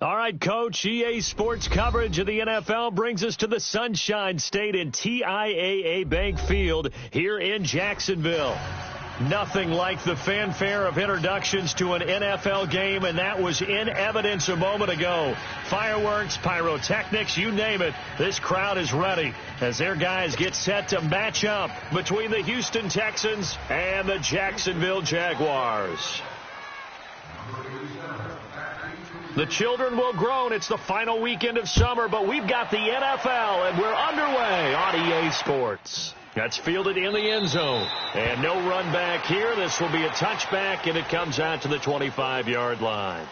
All right, Coach, EA Sports coverage of the NFL brings us to the Sunshine State in TIAA Bank Field here in Jacksonville. Nothing like the fanfare of introductions to an NFL game, and that was in evidence a moment ago. Fireworks, pyrotechnics, you name it. This crowd is ready as their guys get set to match up between the Houston Texans and the Jacksonville Jaguars. The children will groan. It's the final weekend of summer, but we've got the NFL, and we're underway on EA Sports. That's fielded in the end zone. And no run back here. This will be a touchback, and it comes out to the 25-yard line.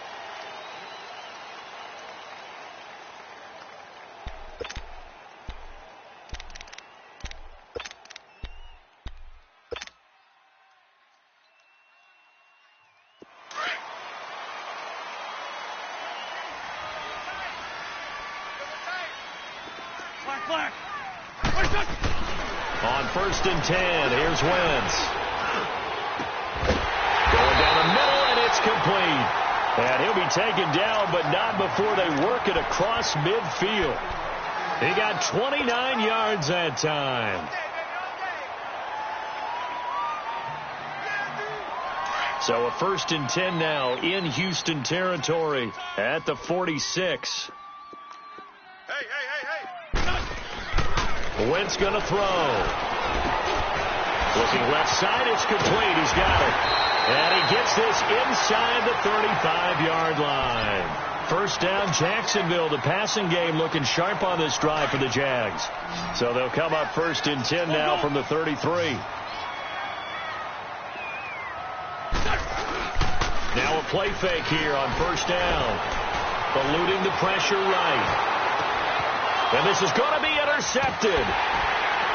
On 1st and 10, here's Wentz. Going down the middle, and it's complete. And he'll be taken down, but not before they work it across midfield. He got 29 yards that time. So a 1st and 10 now in Houston territory at the 46. Wentz going to throw. Looking left side, it's complete. He's got it. And he gets this inside the 35-yard line. 1st down, Jacksonville. The passing game looking sharp on this drive for the Jags. So they'll come up 1st and 10 now from the 33. Now a play fake here on 1st down. Eluding the pressure right. And this is going to be intercepted.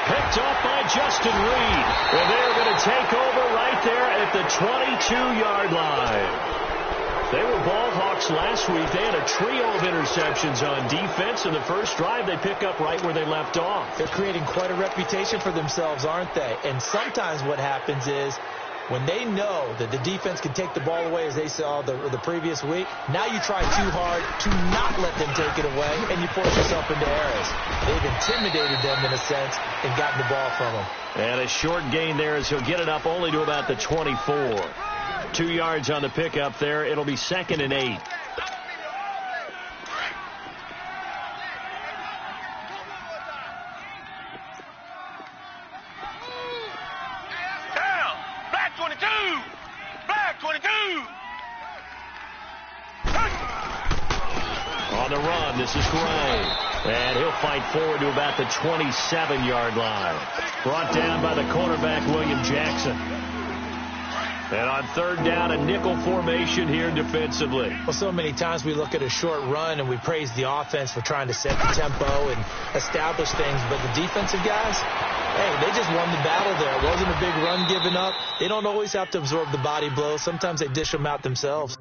Picked off by Justin Reed. And they're going to take over right there at the 22-yard line. They were ball hawks last week. They had a trio of interceptions on defense. In the first drive, they pick up right where they left off. They're creating quite a reputation for themselves, aren't they? And sometimes what happens is when they know that the defense can take the ball away, as they saw the previous week, now you try too hard to not let them take it away, and you force yourself into errors. They've intimidated them in a sense and gotten the ball from them. And a short gain there as he'll get it up only to about the 24. 2 yards on the pickup there. It'll be 2nd and 8. On the run, this is Gray. And he'll fight forward to about the 27-yard line. Brought down by the cornerback, William Jackson. And on 3rd down, a nickel formation here defensively. Well, so many times we look at a short run and we praise the offense for trying to set the tempo and establish things. But the defensive guys, hey, they just won the battle there. It wasn't a big run given up. They don't always have to absorb the body blows. Sometimes they dish them out themselves.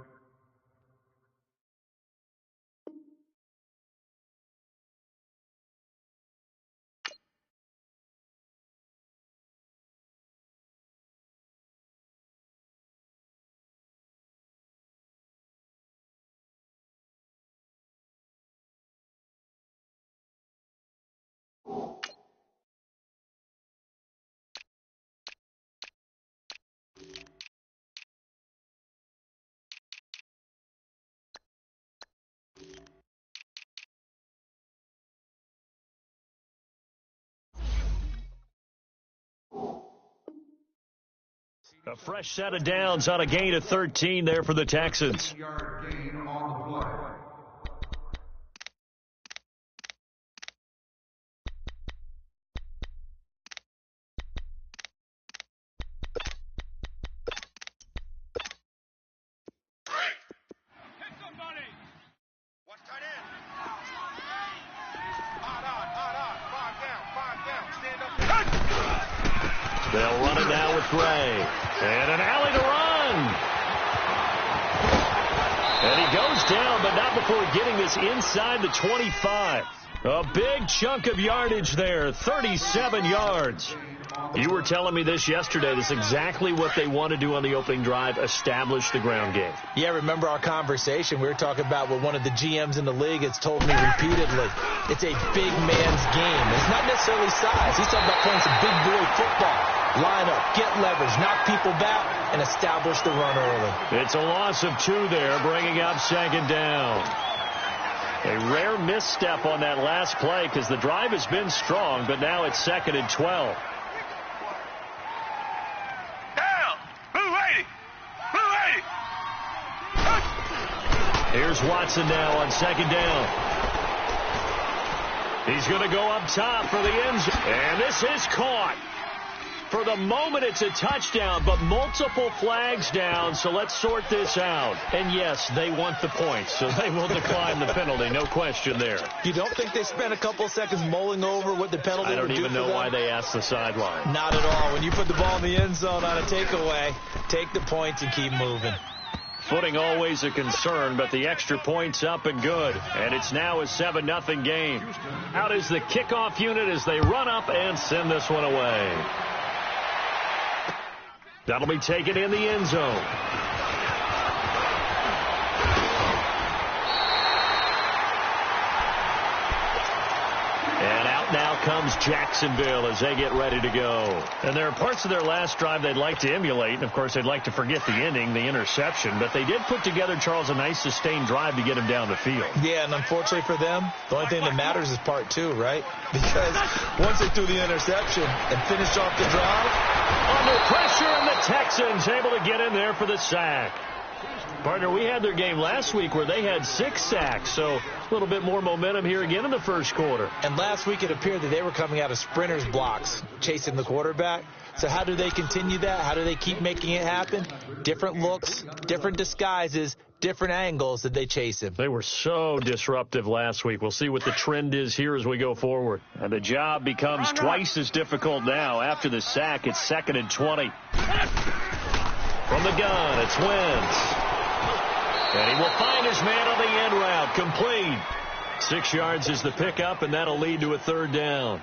A fresh set of downs on a gain of 13 there for the Texans. They'll run it now with Gray. And an alley to run. And he goes down, but not before getting this inside the 25. A big chunk of yardage there, 37 yards. You were telling me this yesterday. That's exactly what they want to do on the opening drive, establish the ground game. Yeah, remember our conversation? We were talking about what one of the GMs in the league has told me repeatedly. It's a big man's game. It's not necessarily size. He's talking about playing some big boy football. Line up, get leverage, knock people back, and establish the run early. It's a loss of 2 there, bringing up second down. A rare misstep on that last play because the drive has been strong, but now it's 2nd and 12. Here's Watson now on 2nd down. He's going to go up top for the end zone. And this is caught. For the moment, it's a touchdown, but multiple flags down, so let's sort this out. And, yes, they want the points, so they will decline the penalty. No question there. You don't think they spent a couple seconds mulling over what the penalty would do? I don't even know why they asked the sideline. Not at all. When you put the ball in the end zone on a takeaway, take the points and keep moving. Footing always a concern, but the extra point's up and good. And it's now a 7-0 game. Out is the kickoff unit as they run up and send this one away. That'll be taken in the end zone. And out now comes Jacksonville as they get ready to go. And there are parts of their last drive they'd like to emulate. And, of course, they'd like to forget the ending, the interception. But they did put together, Charles, a nice sustained drive to get him down the field. Yeah, and unfortunately for them, the only thing that matters is part 2, right? Because once they threw the interception and finished off the drive, under pressure, and the Texans able to get in there for the sack. Partner, we had their game last week where they had 6 sacks, so a little bit more momentum here again in the first quarter. And last week it appeared that they were coming out of sprinters blocks, chasing the quarterback. So how do they continue that? How do they keep making it happen? Different looks, different disguises, different angles that they chase him. They were so disruptive last week. We'll see what the trend is here as we go forward. And the job becomes twice as difficult now. After the sack, it's 2nd and 20. From the gun, it's Wentz. And he will find his man on the end route. Complete. 6 yards is the pickup, and that'll lead to a 3rd down.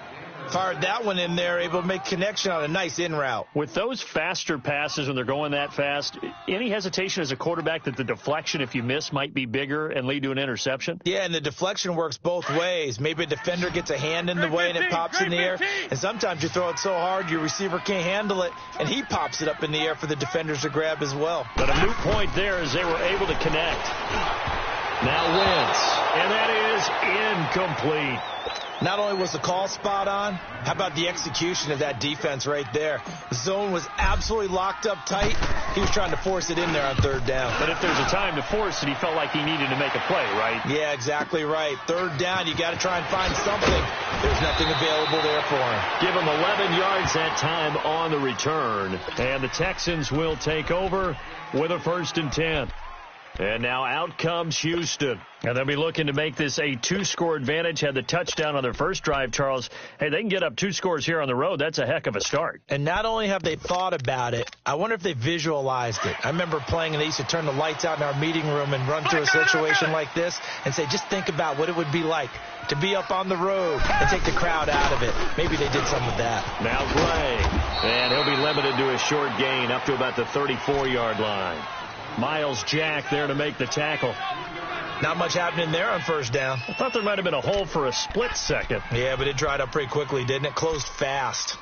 Fired that one in there, able to make connection on a nice in route. With those faster passes when they're going that fast, any hesitation as a quarterback that the deflection, if you miss, might be bigger and lead to an interception? Yeah, and the deflection works both ways. Maybe a defender gets a hand in the way and it pops in the air. And sometimes you throw it so hard your receiver can't handle it, and he pops it up in the air for the defenders to grab as well. But a moot point there as they were able to connect. Now Wentz, and that is incomplete. Not only was the call spot on, how about the execution of that defense right there? The zone was absolutely locked up tight. He was trying to force it in there on 3rd down. But if there's a time to force it, he felt like he needed to make a play, right? Yeah, exactly right. 3rd down, you got to try and find something. There's nothing available there for him. Give him 11 yards that time on the return. And the Texans will take over with a 1st and 10. And now out comes Houston. And they'll be looking to make this a 2-score advantage. Had the touchdown on their first drive, Charles. Hey, they can get up 2 scores here on the road. That's a heck of a start. And not only have they thought about it, I wonder if they visualized it. I remember playing, and they used to turn the lights out in our meeting room and run through a situation like this and say, just think about what it would be like to be up on the road and take the crowd out of it. Maybe they did some of that. Now Gray. And he'll be limited to a short gain up to about the 34-yard line. Miles Jack there to make the tackle. Not much happening there on 1st down. I thought there might have been a hole for a split second. Yeah, but it dried up pretty quickly, didn't it? Closed fast.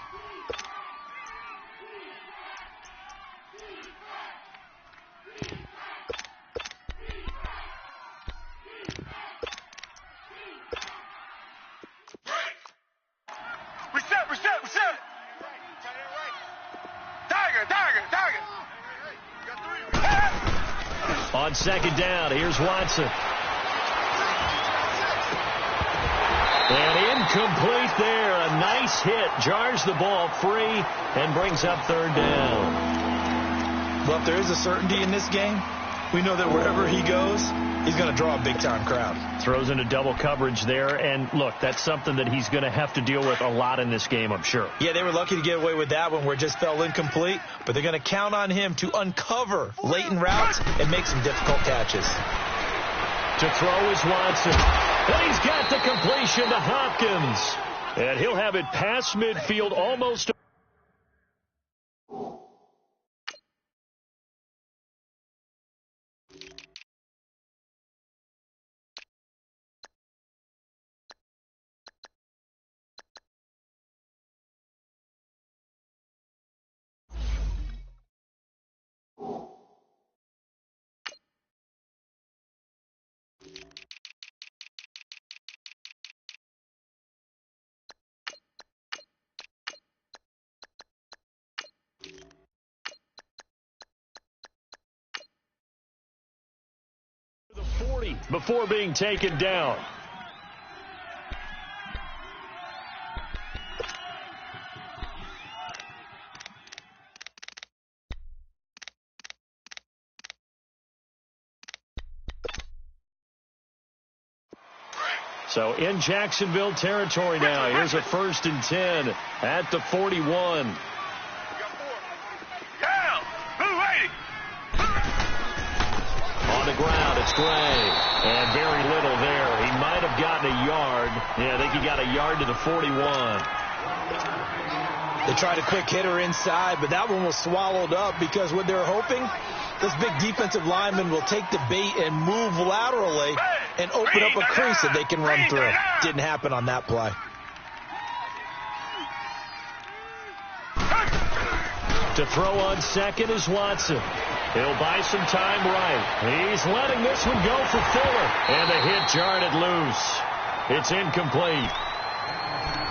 Reset. Tiger. On 2nd down, here's Watson. And incomplete there. A nice hit. Jars the ball free and brings up 3rd down. Well, if there is a certainty in this game, we know that wherever he goes, he's going to draw a big-time crowd. Throws into double coverage there. And, look, that's something that he's going to have to deal with a lot in this game, I'm sure. Yeah, they were lucky to get away with that one where it just fell incomplete. But they're going to count on him to uncover latent routes and make some difficult catches. To throw is Watson. And he's got the completion to Hopkins. And he'll have it past midfield almost. before being taken down. So in Jacksonville territory now. Here's a 1st and 10 at the 41. On the ground, it's Gray. And very little there. He might have gotten a yard. Yeah, I think he got a yard to the 41. They tried a quick hitter inside, but that one was swallowed up because what they're hoping, this big defensive lineman will take the bait and move laterally and open up a crease that they can run through. Didn't happen on that play. To throw on second is Watson. He'll buy some time right. He's letting this one go for Fuller. And the hit jarred it loose. It's incomplete.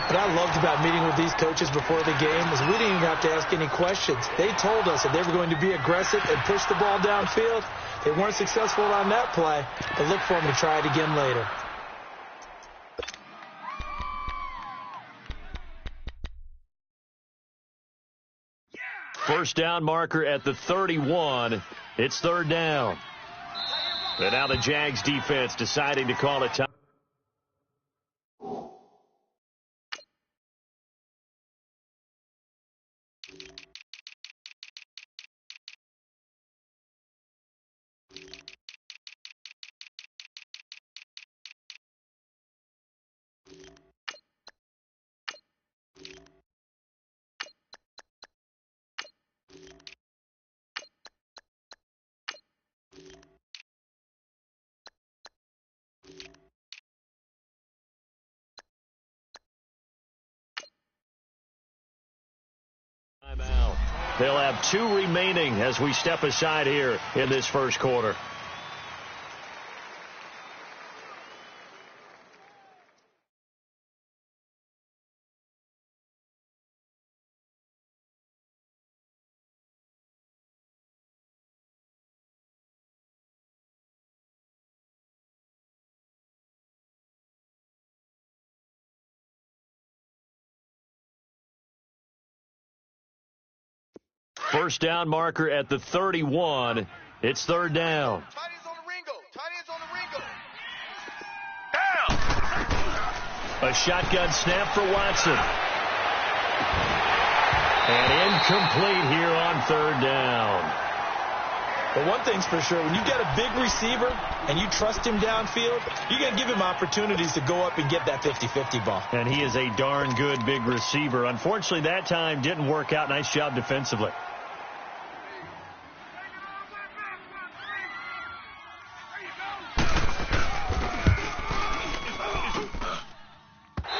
What I loved about meeting with these coaches before the game is we didn't even have to ask any questions. They told us that they were going to be aggressive and push the ball downfield. They weren't successful on that play, but look for them to try it again later. First down marker at the 31. It's 3rd down. And now the Jags defense deciding to call it time. They'll have 2 remaining as we step aside here in this first quarter. First down marker at the 31. It's 3rd down. Tight ends on the Ringo. Tight ends on the Ringo. Down. A shotgun snap for Watson. And incomplete here on 3rd down. But one thing's for sure, when you get a big receiver and you trust him downfield, you're going to give him opportunities to go up and get that 50-50 ball. And he is a darn good big receiver. Unfortunately, that time didn't work out. Nice job defensively.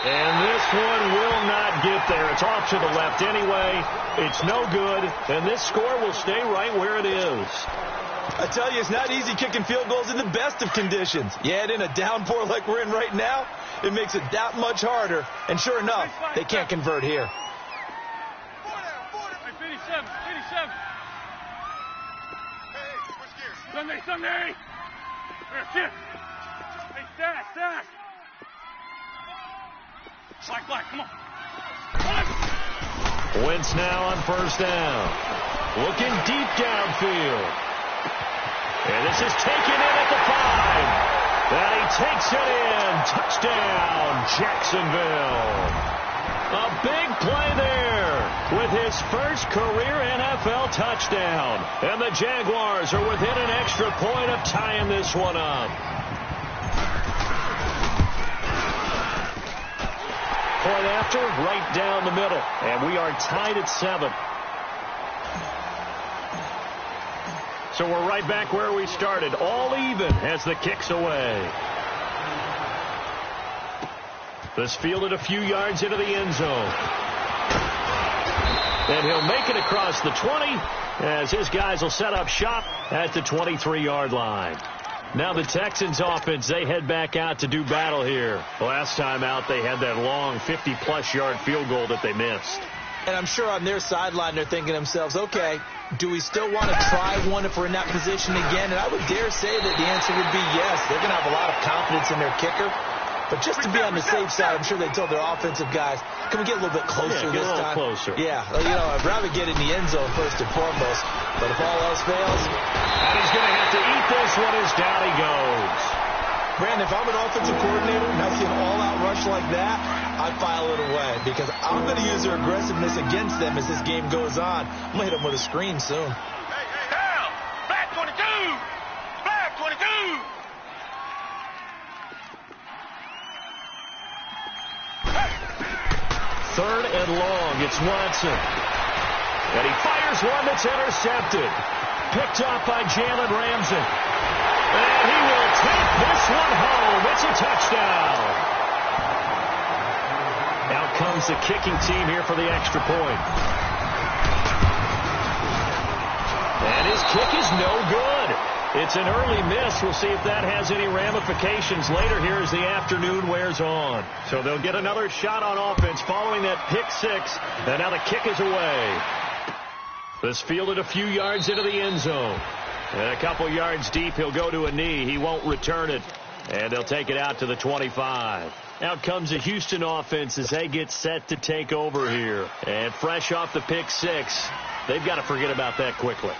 And this one will not get there. It's off to the left anyway. It's no good. And this score will stay right where it is. I tell you, it's not easy kicking field goals in the best of conditions. You add in a downpour like we're in right now, it makes it that much harder. And sure enough, they can't convert here. 57. Hey, Sunday. Here, hey, stack. Slack, come on. Wentz now on first down. Looking deep downfield. And this is taken in at the 5. And he takes it in. Touchdown, Jacksonville. A big play there with his first career NFL touchdown. And the Jaguars are within an extra point of tying this one up. Point after, right down the middle. And we are tied at 7. So we're right back where we started. All even as the kick's away. This fielded a few yards into the end zone. And he'll make it across the 20 as his guys will set up shop at the 23-yard line. Now the Texans offense, they head back out to do battle here. Last time out, they had that long 50-plus yard field goal that they missed. And I'm sure on their sideline they're thinking to themselves, okay, do we still want to try one if we're in that position again? And I would dare say that the answer would be yes. They're going to have a lot of confidence in their kicker. But just to be on the safe side, I'm sure they told their offensive guys, can we get a little bit closer this time? Closer. Yeah, I'd rather get in the end zone first and foremost. But if all else fails, and he's going to have to eat this one as down he goes. Brandon, if I'm an offensive coordinator and I see an all-out rush like that, I file it away because I'm going to use their aggressiveness against them as this game goes on. I'm going to hit them with a screen soon. Hey, down! Back 22! Back 22! Third and long. It's Watson. And he fires one that's intercepted. Picked off by Jalen Ramsey. And he will take this one home. It's a touchdown. Out comes the kicking team here for the extra point. And his kick is no good. It's an early miss. We'll see if that has any ramifications later here as the afternoon wears on. So they'll get another shot on offense following that pick six. And now the kick is away. This fielded a few yards into the end zone. And a couple yards deep, he'll go to a knee. He won't return it. And they'll take it out to the 25. Out comes the Houston offense as they get set to take over here. And fresh off the pick six, they've got to forget about that quickly.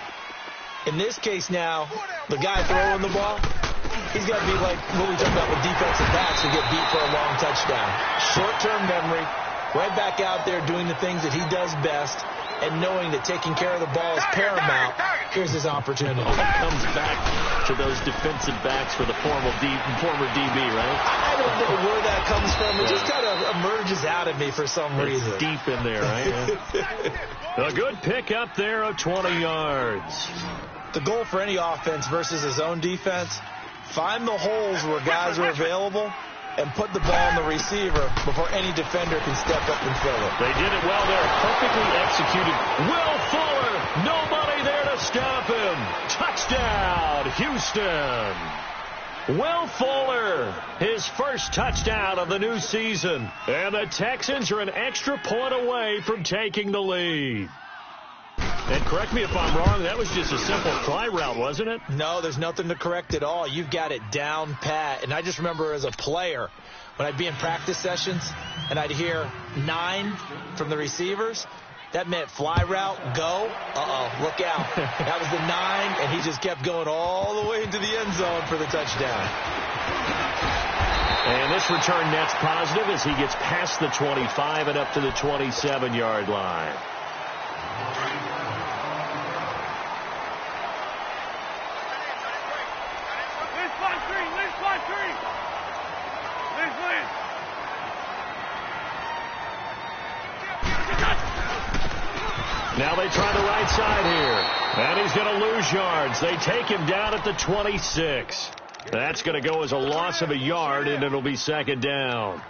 In this case now, the guy throwing the ball, he's got to be like what we talked about with defensive backs who get beat for a long touchdown. Short-term memory, right back out there doing the things that he does best, and knowing that taking care of the ball is paramount. Here's his opportunity. Comes back to those defensive backs for the former DB, right? I don't know where that comes from. It just kind of emerges out of me for some reason. It's deep in there, right? A good pick up there of 20 yards. The goal for any offense versus his own defense, find the holes where guys are available and put the ball on the receiver before any defender can step up and fill it. They did it well there. Perfectly executed. Will Fuller, nobody there to stop him. Touchdown, Houston. Will Fuller, his first touchdown of the new season. And the Texans are an extra point away from taking the lead. And correct me if I'm wrong, that was just a simple fly route, wasn't it? No, there's nothing to correct at all. You've got it down pat. And I just remember as a player, when I'd be in practice sessions and I'd hear 9 from the receivers, that meant fly route, go. Look out. That was the 9, and he just kept going all the way into the end zone for the touchdown. And this return net's positive as he gets past the 25 and up to the 27-yard line. Now they try the right side here. And he's going to lose yards. They take him down at the 26. That's going to go as a loss of a yard, and it'll be second down.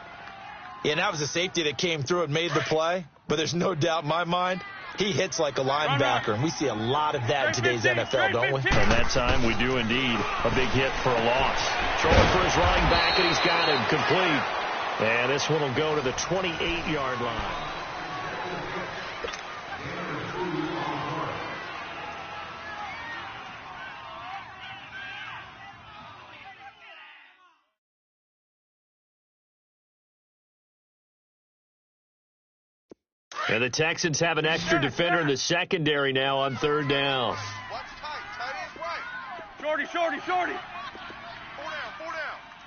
Yeah, and that was a safety that came through and made the play. But there's no doubt in my mind, he hits like a linebacker. And we see a lot of that in today's NFL, don't we? And that time we do indeed a big hit for a loss. Throwing for his running back, and he's got him complete. And this one will go to the 28-yard line. And the Texans have an extra defender in the secondary now on third down. Watch tight. Tight end's right. Shorty. 4 down.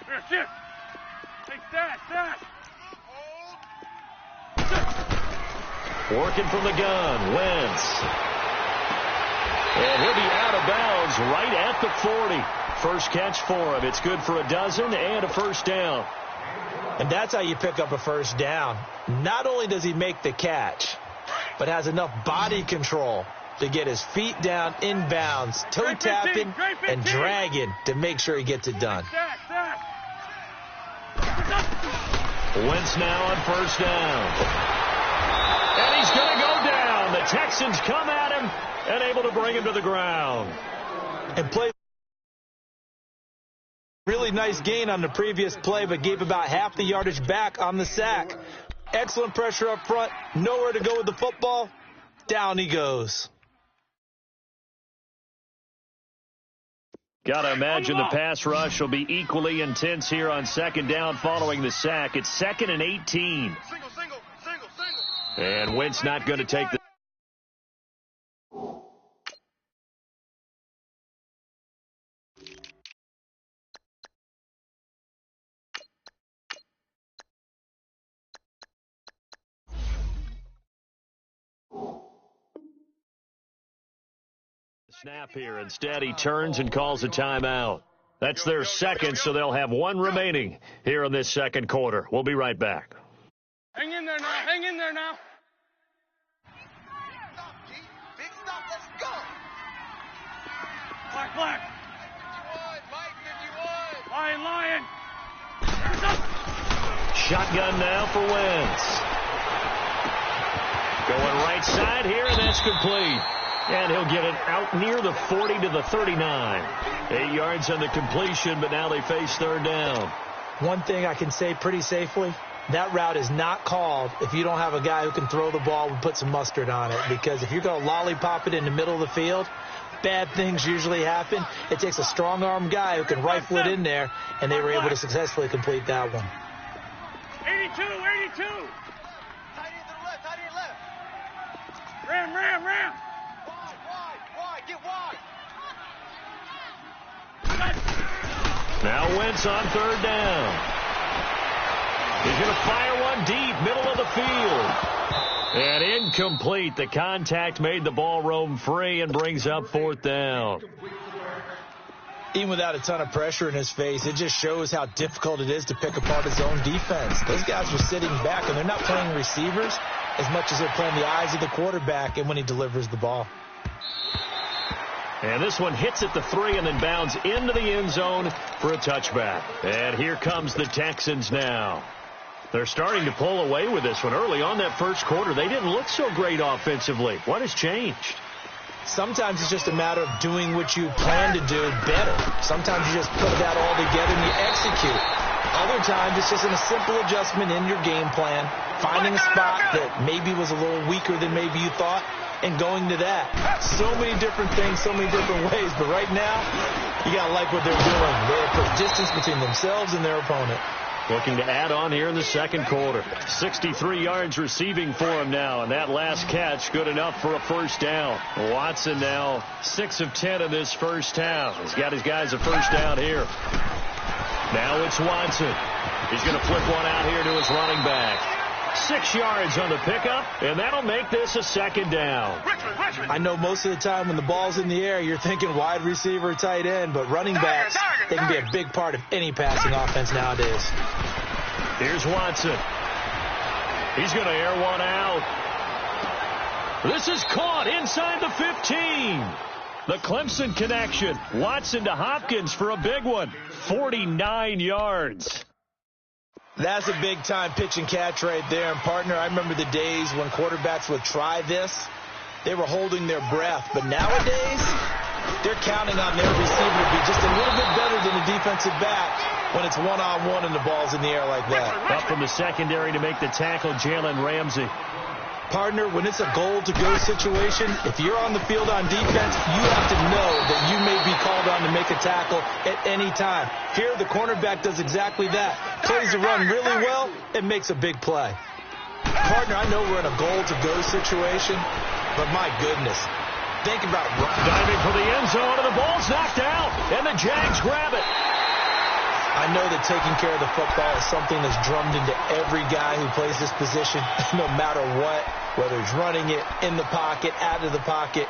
Here, shift. Hey, stash. Hold. Working from the gun, Wentz. And he'll be out of bounds right at the 40. First catch for him. It's good for a dozen and a first down. And that's how you pick up a first down. Not only does he make the catch, but has enough body control to get his feet down inbounds, toe tapping and dragging to make sure he gets it done. Wentz now on first down. And he's going to go down. The Texans come at him and able to bring him to the ground. And play. Really nice gain on the previous play, but gave about half the yardage back on the sack. Excellent pressure up front. Nowhere to go with the football. Down he goes. Got to imagine the pass rush will be equally intense here on second down following the sack. It's 2nd and 18. And Wentz not going to take the snap here. Instead, he turns and calls a timeout. That's their second, so they'll have one remaining here in this second quarter. We'll be right back. Hang in there now. Hang in there now. Stop, G. Big stop. Let's go. Black. 51, Mike, 51. Lion. Shotgun now for Wentz. Going right side here, and that's complete. And he'll get it out near the 40 to the 39. 8 yards on the completion, but now they face third down. One thing I can say pretty safely, that route is not called if you don't have a guy who can throw the ball and put some mustard on it. Because if you're going to lollipop it in the middle of the field, bad things usually happen. It takes a strong-arm guy who can rifle it in there, and they were able to successfully complete that one. 82. Tight end to the left. Tight end left. Ram. Wide. Get wide. Now Wentz on third down. He's going to fire one deep, middle of the field. And incomplete. The contact made the ball roam free and brings up fourth down. Even without a ton of pressure in his face, it just shows how difficult it is to pick apart his own defense. Those guys were sitting back, and they're not playing receivers as much as they're playing the eyes of the quarterback and when he delivers the ball. And this one hits at the 3 and then bounds into the end zone for a touchback. And here comes the Texans now. They're starting to pull away with this one. Early on that first quarter, they didn't look so great offensively. What has changed? Sometimes it's just a matter of doing what you plan to do better. Sometimes you just put that all together and you execute. Other times it's just a simple adjustment in your game plan, finding a spot that maybe was a little weaker than maybe you thought, and going to that. So many different things, so many different ways, but right now, you got to like what they're doing. They have put distance between themselves and their opponent. Looking to add on here in the second quarter. 63 yards receiving for him now, and that last catch good enough for a first down. Watson now 6 of 10 in this first half. He's got his guys a first down here. Now it's Watson. He's going to flip one out here to his running back. 6 yards on the pickup, and that'll make this a second down. I know most of the time when the ball's in the air, you're thinking wide receiver, tight end, but running backs, they can be a big part of any passing offense nowadays. Here's Watson. He's going to air one out. This is caught inside the 15. The Clemson connection. Watson to Hopkins for a big one. 49 yards. That's a big-time pitch and catch right there. And, partner, I remember the days when quarterbacks would try this. They were holding their breath. But nowadays, they're counting on their receiver to be just a little bit better than the defensive back when it's one-on-one and the ball's in the air like that. Up from the secondary to make the tackle, Jalen Ramsey. Partner, when it's a goal-to-go situation, if you're on the field on defense, you have to know that you may be called on to make a tackle at any time. Here, the cornerback does exactly that. Plays the run really well and makes a big play. Partner, I know we're in a goal-to-go situation, but my goodness, think about diving for the end zone, and the ball's knocked out, and the Jags grab it. I know that taking care of the football is something that's drummed into every guy who plays this position, no matter what, whether he's running it, in the pocket, out of the pocket.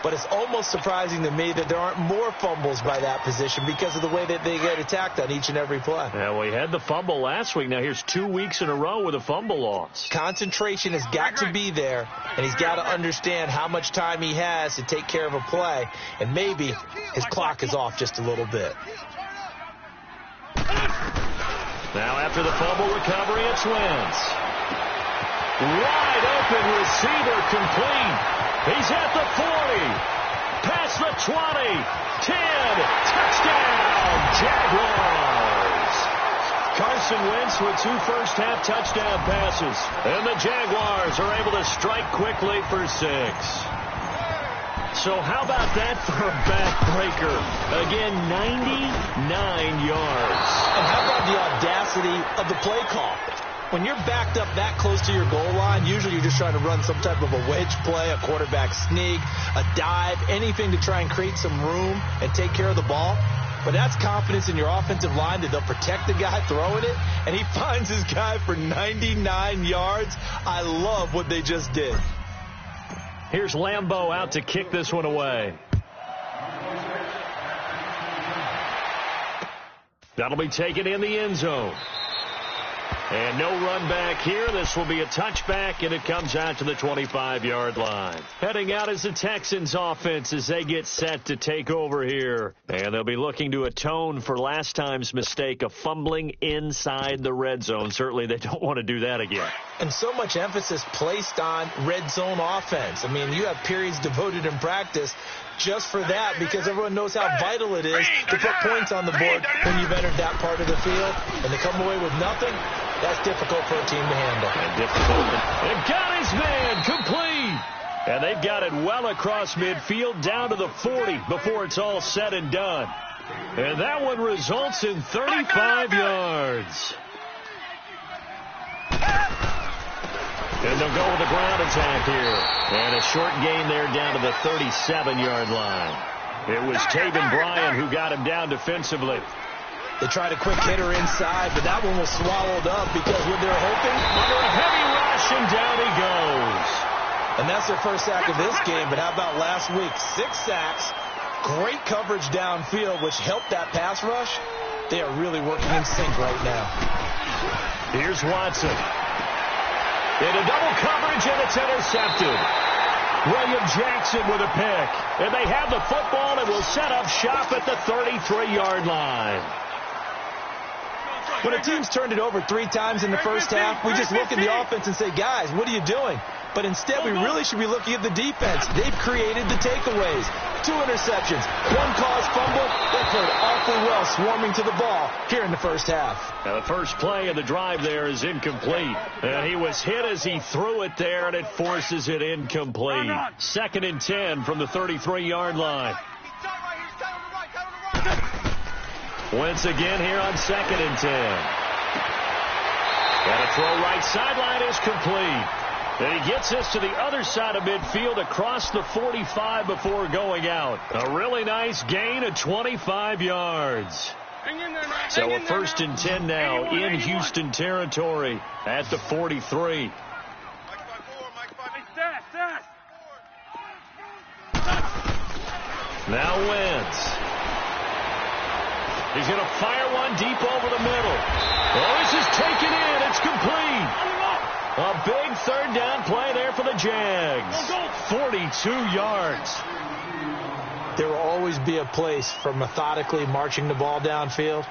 But it's almost surprising to me that there aren't more fumbles by that position because of the way that they get attacked on each and every play. Yeah, we had the fumble last week. Now here's 2 weeks in a row with a fumble loss. Concentration has got to be there, and he's got to understand how much time he has to take care of a play, and maybe his clock is off just a little bit. Now after the fumble recovery, it's Wentz. Wide open receiver complete. He's at the 40. Past the 20. 10. Touchdown, Jaguars. Carson Wentz with 2 first-half touchdown passes. And the Jaguars are able to strike quickly for 6. So how about that for a backbreaker? Again, 99 yards. And how about the audacity of the play call? When you're backed up that close to your goal line, usually you're just trying to run some type of a wedge play, a quarterback sneak, a dive, anything to try and create some room and take care of the ball. But that's confidence in your offensive line that they'll protect the guy throwing it, and he finds his guy for 99 yards. I love what they just did. Here's Lambeau out to kick this one away. That'll be taken in the end zone. And no run back here. This will be a touchback, and it comes out to the 25-yard line. Heading out is the Texans offense as they get set to take over here. And they'll be looking to atone for last time's mistake of fumbling inside the red zone. Certainly they don't want to do that again. And so much emphasis placed on red zone offense. I mean, you have periods devoted in practice just for that because everyone knows how vital it is to put points on the board when you've entered that part of the field. And to come away with nothing, that's difficult for a team to handle. And difficult. And got his man complete. And they've got it well across midfield down to the 40 before it's all said and done. And that one results in 35 yards. And they'll go with a ground attack here. And a short gain there down to the 37-yard line. It was Taven Bryan who got him down defensively. They tried a quick hitter inside, but that one was swallowed up because when they were hoping, under a heavy rush, and down he goes. And that's their first sack of this game, but how about last week? 6 sacks, great coverage downfield, which helped that pass rush. They are really working in sync right now. Here's Watson. Into double coverage, and it's intercepted. William Jackson with a pick. And they have the football and will set up shop at the 33-yard line. When a team's turned it over 3 times in the first half, we just look at the offense and say, guys, what are you doing? But instead, we really should be looking at the defense. They've created the takeaways. 2 interceptions, 1 caused fumble. They played awfully well swarming to the ball here in the first half. Now the first play of the drive there is incomplete. He was hit as he threw it there, and it forces it incomplete. 2nd and 10 from the 33-yard line. Once again here on 2nd and 10. And a throw right sideline is complete. And he gets us to the other side of midfield across the 45 before going out. A really nice gain of 25 yards. So a 1st and 10 now in Houston territory at the 43. Now Wentz. He's going to fire one deep over the middle. Oh, this is taken in. It's complete. A big 3rd down play there for the Jags. 42 yards. There will always be a place for methodically marching the ball downfield.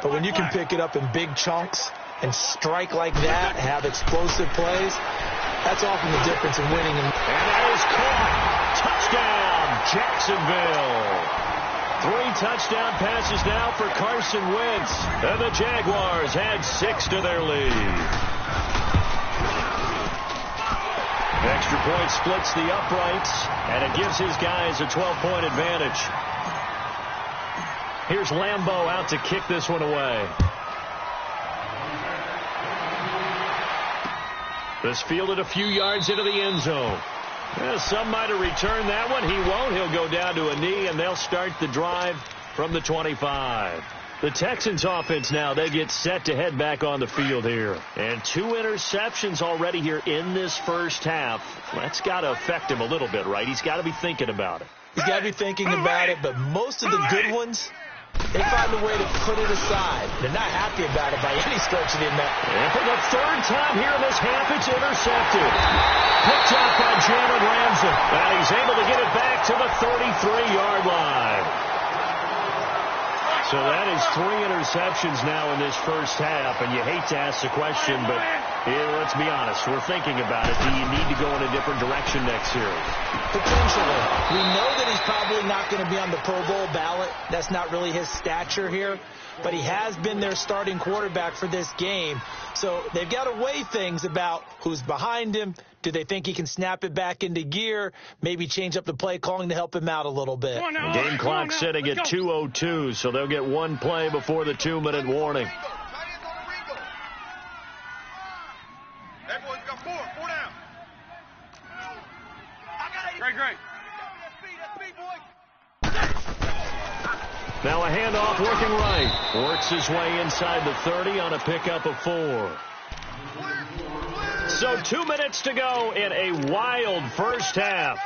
But when you can pick it up in big chunks and strike like that, have explosive plays, that's often the difference in winning. And that is caught. Touchdown, Jacksonville. 3 touchdown passes now for Carson Wentz. And the Jaguars add 6 to their lead. Extra point splits the uprights, and it gives his guys a 12-point advantage. Here's Lambeau out to kick this one away. This fielded a few yards into the end zone. Some might have returned that one. He won't. He'll go down to a knee, and they'll start the drive from the 25. The Texans offense now, they get set to head back on the field here. And 2 interceptions already here in this first half. That's got to affect him a little bit, right? He's got to be thinking about it. He's got to be thinking about it, but most of the good ones, they find a way to put it aside. They're not happy about it by any stretch of the imagination. And for the 3rd time here in this half, it's intercepted. Picked up by Jalen Ramsey. And he's able to get it back to the 33-yard line. So that is 3 interceptions now in this first half, and you hate to ask the question, but Yeah, let's be honest. We're thinking about it. Do you need to go in a different direction next series? Potentially. We know that he's probably not going to be on the Pro Bowl ballot. That's not really his stature here. But he has been their starting quarterback for this game. So they've got to weigh things about who's behind him. Do they think he can snap it back into gear? Maybe change up the play calling to help him out a little bit. The game clock sitting at 2:02, so they'll get one play before the 2-minute warning. Everyone's got four down. Great. Now a handoff working right. Works his way inside the 30 on a pickup of 4. So 2 minutes to go in a wild first half.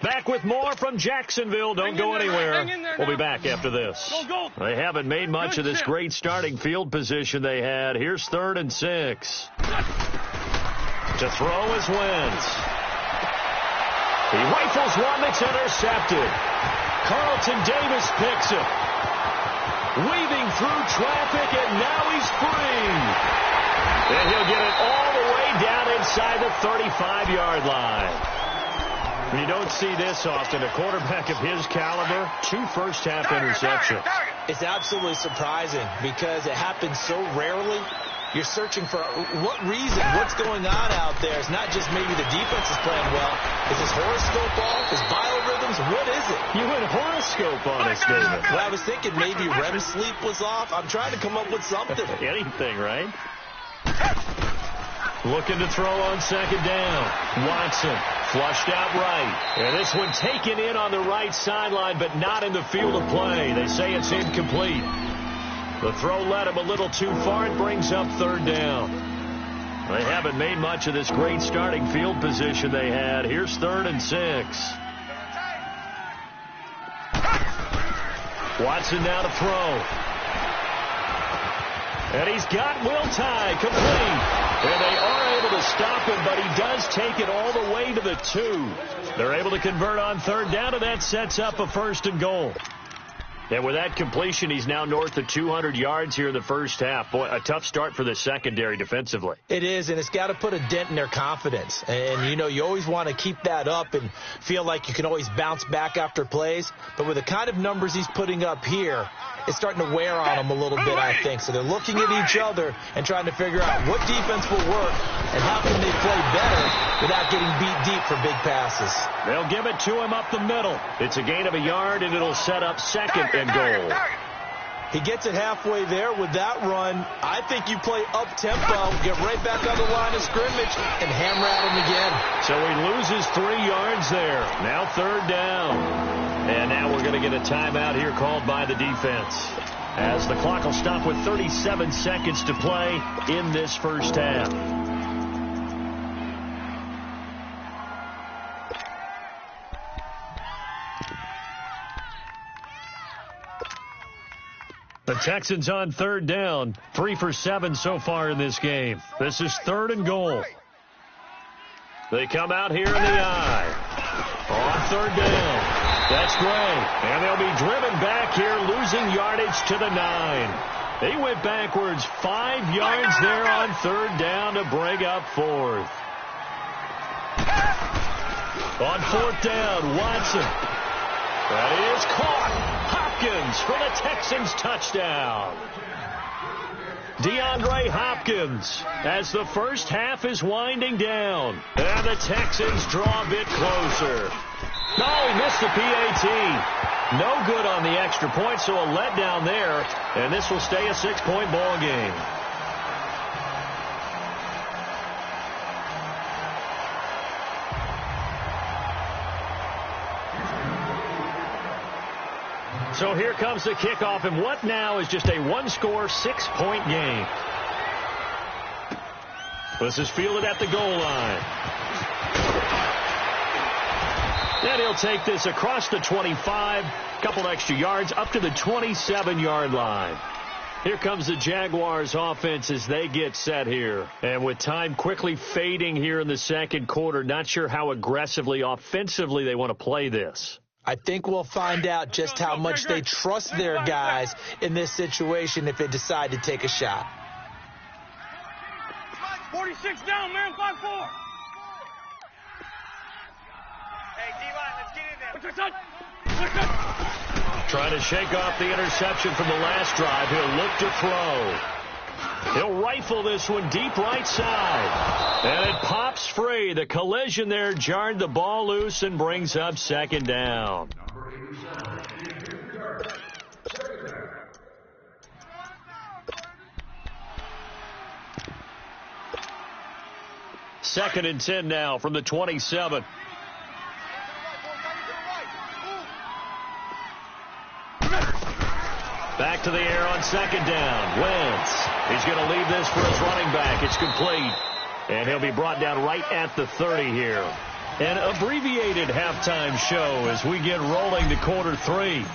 Back with more from Jacksonville. Don't go anywhere. We'll be back after this. They haven't made much of this great starting field position they had. Here's 3rd and 6. To throw is Wentz. He rifles one that's intercepted. Carlton Davis picks it. Weaving through traffic, and now he's free. And he'll get it all the way down inside the 35-yard line. You don't see this often. A quarterback of his caliber, 2 first-half interceptions. It's absolutely surprising because it happens so rarely. You're searching for what reason, what's going on out there. It's not just maybe the defense is playing well. Is his horoscope off? His biorhythms? What is it? You went horoscope on us, David. Well, I was thinking maybe REM sleep was off. I'm trying to come up with something. Anything, right? Looking to throw on 2nd down. Watson flushed out right. And this one taken in on the right sideline, but not in the field of play. They say it's incomplete. The throw led him a little too far and brings up 3rd down. They haven't made much of this great starting field position they had. Here's 3rd and 6. Watson now to throw. And he's got Will Tye complete. And they are able to stop him, but he does take it all the way to the 2. They're able to convert on 3rd down, and that sets up a 1st and goal. And with that completion, he's now north of 200 yards here in the first half. Boy, a tough start for the secondary defensively. It is, and it's got to put a dent in their confidence. And, you know, you always want to keep that up and feel like you can always bounce back after plays. But with the kind of numbers he's putting up here, it's starting to wear on them a little bit, I think. So they're looking at each other and trying to figure out what defense will work and how can they play better without getting beat deep for big passes. They'll give it to him up the middle. It's a gain of a yard, and it'll set up 2nd and goal. He gets it halfway there with that run. I think you play up-tempo, get right back on the line of scrimmage, and hammer at him again. So he loses 3 yards there. Now 3rd down. And now we're going to get a timeout here called by the defense, as the clock will stop with 37 seconds to play in this first half. The Texans on 3rd down, 3 for 7 so far in this game. This is 3rd and goal. They come out here in the eye. On 3rd down. That's Gray. And they'll be driven back here, losing yardage to the 9. They went backwards 5 yards there on 3rd down to bring up 4th. On 4th down, Watson. That is caught. Hopkins for the Texans touchdown. DeAndre Hopkins as the first half is winding down. And the Texans draw a bit closer. No, he missed the PAT. No good on the extra point, so a letdown there. And this will stay a 6-point ball game. So here comes the kickoff, and what now is just a 1-score, 6-point game. This is fielded at the goal line. And he'll take this across the 25, couple extra yards, up to the 27-yard line. Here comes the Jaguars offense as they get set here. And with time quickly fading here in the second quarter, not sure how aggressively, offensively they want to play this. I think we'll find out just how much they trust their guys in this situation if they decide to take a shot. 46 down, man. 5-4. Hey, D-line, let's get in there. What's your son? What's your son? Trying to shake off the interception from the last drive. He'll look to throw. He'll rifle this one deep right side. And it pops free. The collision there jarred the ball loose and brings up second down. Second and 10 now from the 27. Back to the air on second down. Wentz. He's going to leave this for his running back. It's complete. And he'll be brought down right at the 30 here. An abbreviated halftime show as we get rolling to quarter 3.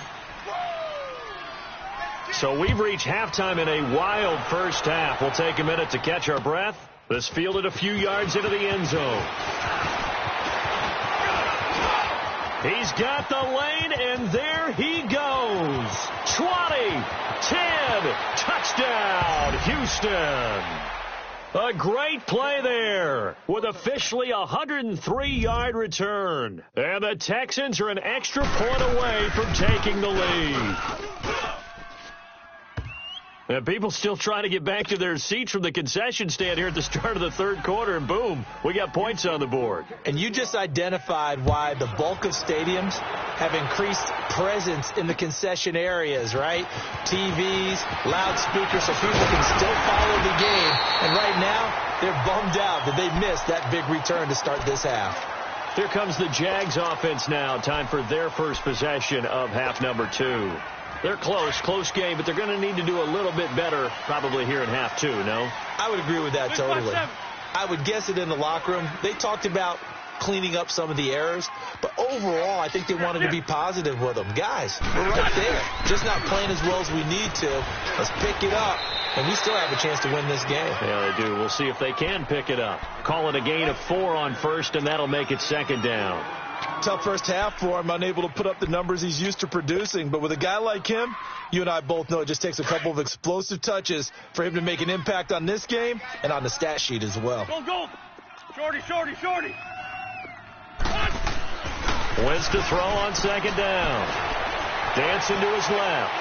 So we've reached halftime in a wild first half. We'll take a minute to catch our breath. This fielded a few yards into the end zone. He's got the lane, and there he goes. 20, 10, touchdown, Houston. A great play there with officially a 103-yard return. And the Texans are an extra point away from taking the lead. And people still trying to get back to their seats from the concession stand here at the start of the third quarter, and boom, we got points on the board. And you just identified why the bulk of stadiums have increased presence in the concession areas, right? TVs, loudspeakers, so people can still follow the game. And right now, they're bummed out that they missed that big return to start this half. Here comes the Jags offense now. Time for their first possession of half number 2. They're close game, but they're going to need to do a little bit better probably here in half 2, no? I would agree with that totally. I would guess it in the locker room. They talked about cleaning up some of the errors, but overall, I think they wanted to be positive with them. Guys, we're right there. Just not playing as well as we need to. Let's pick it up, and we still have a chance to win this game. Yeah, they do. We'll see if they can pick it up. Call it a gain of 4 on first, and that'll make it second down. Tough first half for him, unable to put up the numbers he's used to producing. But with a guy like him, you and I both know it just takes a couple of explosive touches for him to make an impact on this game and on the stat sheet as well. Go. Shorty. Wentz to throw on second down. Dancing to his left.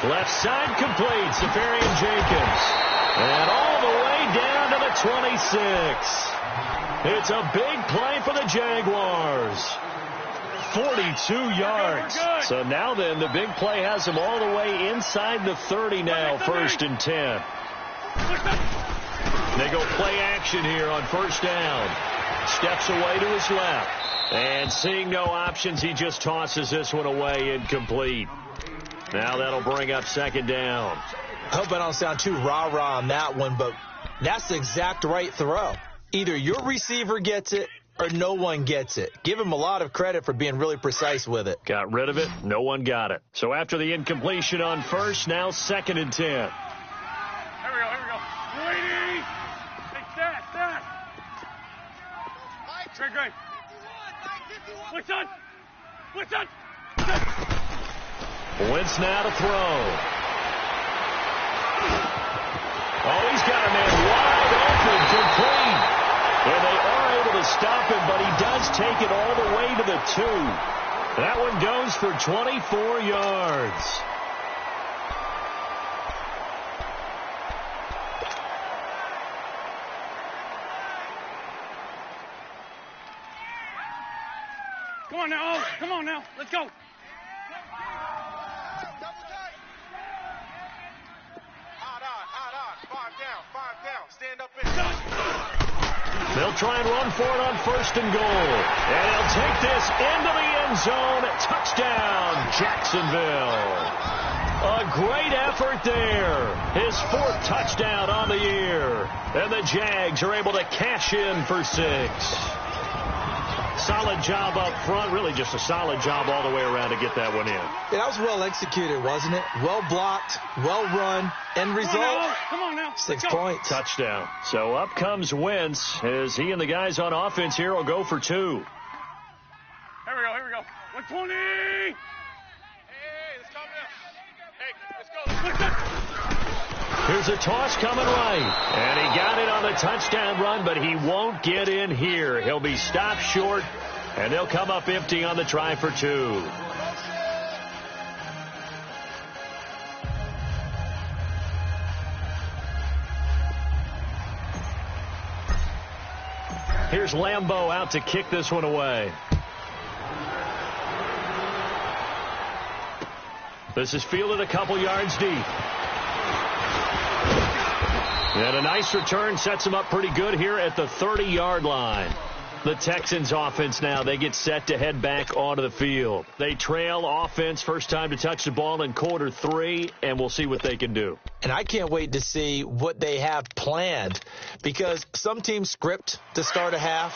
Left side complete. Safarian Jenkins. And all the way down to the 26. It's a big play for the Jaguars. 42 yards. So now then, the big play has them all the way inside the 30 now, first and 10. They go play action here on first down. Steps away to his left. And seeing no options, he just tosses this one away incomplete. Now that'll bring up second down. I hope I don't sound too rah-rah on that one, but that's the exact right throw. Either your receiver gets it or no one gets it. Give him a lot of credit for being really precise with it. Got rid of it. No one got it. So after the incompletion on first, now second and 10. Here we go. Lady! Hey, stat! Great. What's on? Wentz now to throw. Oh, he's got a man wide open, complete. And they are able to stop him, but he does take it all the way to the 2. That one goes for 24 yards. Come on now. Let's go. Five down. Stand up in. They'll try and run for it on first and goal. And he'll take this into the end zone. Touchdown, Jacksonville. A great effort there. His 4th touchdown on the year. And the Jags are able to cash in for 6. Solid job up front. Really just a solid job all the way around to get that one in. Yeah, that was well executed, wasn't it? Well blocked, well run. End result, Come on now. 6 points. Touchdown. So up comes Wentz as he and the guys on offense here will go for 2. Here we go. 120. Hey, let's calm down. Hey, let's go. Here's a toss coming right. And he got it on the touchdown run, but he won't get in here. He'll be stopped short, and they'll come up empty on the try for 2. Here's Lambeau out to kick this one away. This is fielded a couple yards deep. And a nice return sets him up pretty good here at the 30-yard line. The Texans offense now, they get set to head back onto the field. They trail offense, first time to touch the ball in quarter 3, and we'll see what they can do. And I can't wait to see what they have planned, because some teams script to start a half.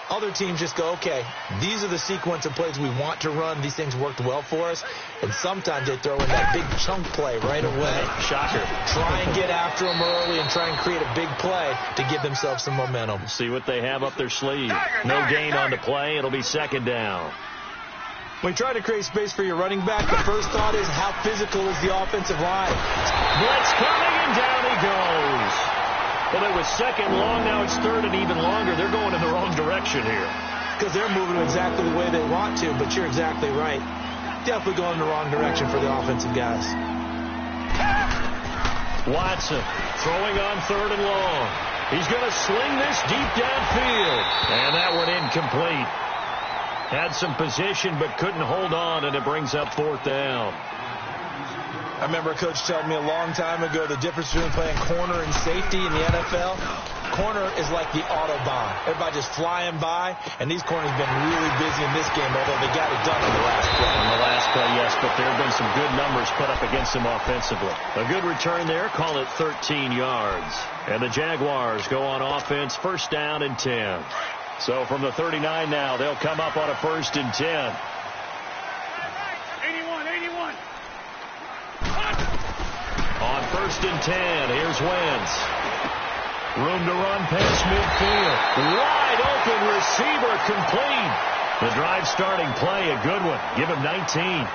Other teams just go, okay, these are the sequence of plays we want to run. These things worked well for us. And sometimes they throw in that big chunk play right away. Shocker. Try and get after them early and try and create a big play to give themselves some momentum. See what they have up their sleeve. No gain on the play. It'll be second down. When you try to create space for your running back, the first thought is how physical is the offensive line? Blitz coming, and down he goes. Well, it was second long. Now it's third and even longer. They're going in the wrong direction here. Because they're moving exactly the way they want to, but you're exactly right. Definitely going in the wrong direction for the offensive guys. Watson throwing on third and long. He's going to sling this deep downfield. And that one incomplete. Had some position but couldn't hold on, and it brings up fourth down. I remember a coach telling me a long time ago the difference between playing corner and safety in the NFL. Corner is like the Autobahn. Everybody just flying by, and these corners have been really busy in this game, although they got it done on the last play. On the last play, yes, but there have been some good numbers put up against them offensively. A good return there, call it 13 yards. And the Jaguars go on offense, first down and 10. So from the 39 now, they'll come up on a first and 10. 81. On first and 10, here's Wentz. Room to run past midfield. Wide open receiver, complete. The drive starting play, a good one. Give him 19.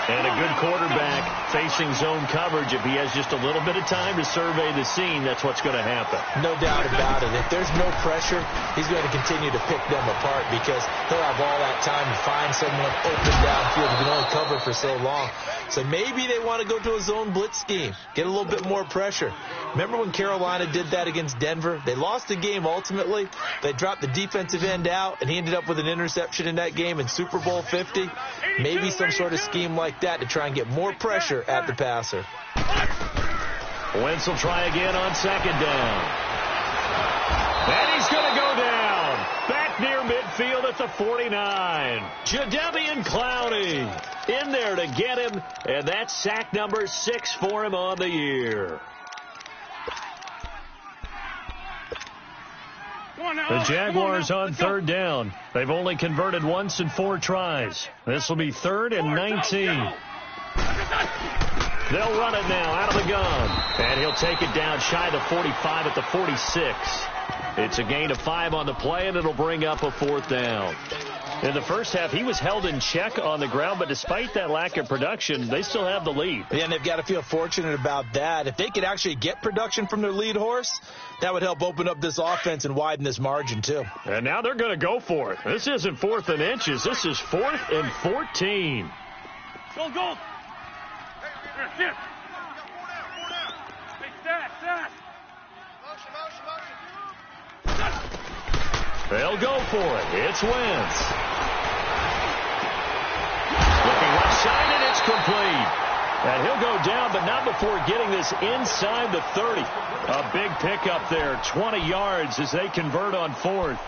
And a good quarterback facing zone coverage. If he has just a little bit of time to survey the scene, that's what's going to happen. No doubt about it. If there's no pressure, he's going to continue to pick them apart because he'll have all that time to find someone open downfield. He can only cover for so long. So maybe they want to go to a zone blitz scheme, get a little bit more pressure. Remember when Carolina did that against Denver? They lost the game ultimately. They dropped the defensive end out, and he ended up with an interception in that game in Super Bowl 50. Maybe some sort of scheme like that to try and get more pressure at the passer. Wentz will try again on second down. And he's going to go down. Back near midfield at the 49. Jadeveon Clowney in there to get him. And that's sack number 6 for him on the year. The Jaguars on third down. They've only converted once in 4 tries. This will be third and 19. They'll run it now out of the gun. And he'll take it down shy of the 45 at the 46. It's a gain of 5 on the play, and it'll bring up a fourth down. In the first half, he was held in check on the ground, but despite that lack of production, they still have the lead. Yeah, and they've got to feel fortunate about that. If they could actually get production from their lead horse, that would help open up this offense and widen this margin, too. And now they're going to go for it. This isn't 4th and inches. This is 4th and 14. Go. Hey, shift. 4 down. Hey, stat. Motion. They'll go for it. It's Wentz. Looking left side, and it's complete. And he'll go down, but not before getting this inside the 30. A big pickup there, 20 yards as they convert on 4th.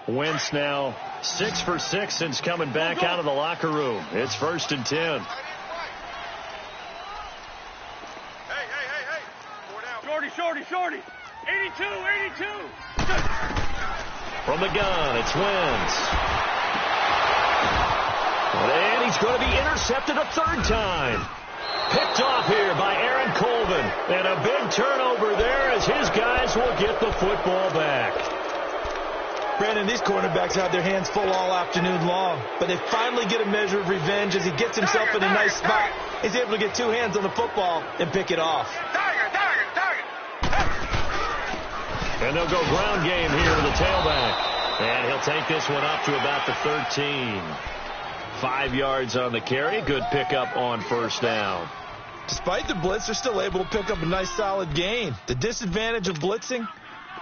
Wentz now 6 for 6 since coming back out of the locker room. It's first and 10. Hey. 4 down. Shorty. 82. From the gun, it's Wentz. And he's going to be intercepted a third time. Picked off here by Aaron Colvin. And a big turnover there as his guys will get the football back. Brandon, these cornerbacks have their hands full all afternoon long, but they finally get a measure of revenge as he gets himself in a nice spot. He's able to get two hands on the football and pick it off. And they'll go ground game here to the tailback. And he'll take this one up to about the 13. 5 yards on the carry. Good pickup on first down. Despite the blitz, they're still able to pick up a nice solid gain. The disadvantage of blitzing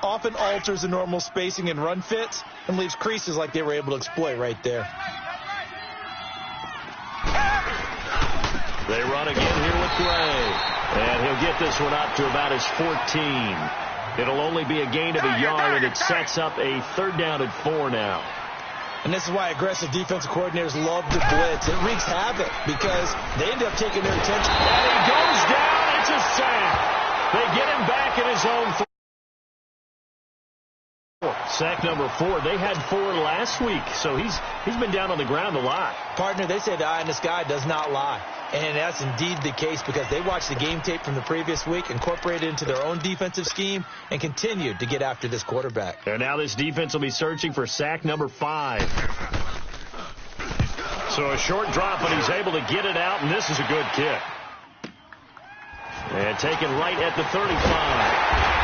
often alters the normal spacing and run fits and leaves creases like they were able to exploit right there. They run again here with Gray. And he'll get this one up to about his 14. It'll only be a gain of a yard, and it sets up a 3rd down and 4 now. And this is why aggressive defensive coordinators love to blitz. It wreaks havoc because they end up taking their attention. And he goes down. It's a sack. They get him back in his own 4. Sack number 4. They had 4 last week, so he's been down on the ground a lot. Partner, they say the eye in the sky does not lie. And that's indeed the case because they watched the game tape from the previous week, incorporated it into their own defensive scheme, and continued to get after this quarterback. And now this defense will be searching for sack number 5. So a short drop, but he's able to get it out, and this is a good kick. And taken right at the 35.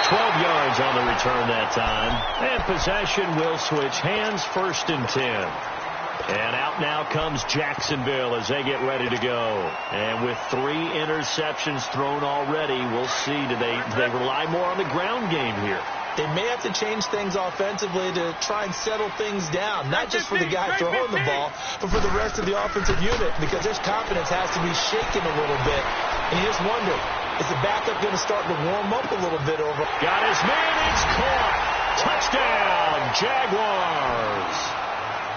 12 yards on the return that time. And possession will switch hands, 1st and 10. And out now comes Jacksonville as they get ready to go. And with 3 interceptions thrown already, we'll see. Do they rely more on the ground game here? They may have to change things offensively to try and settle things down, not just for the guy throwing the ball, but for the rest of the offensive unit, because their confidence has to be shaken a little bit. And you just wonder, is the backup going to start to warm up a little bit over? Got his man, it's caught. Touchdown, Jaguars.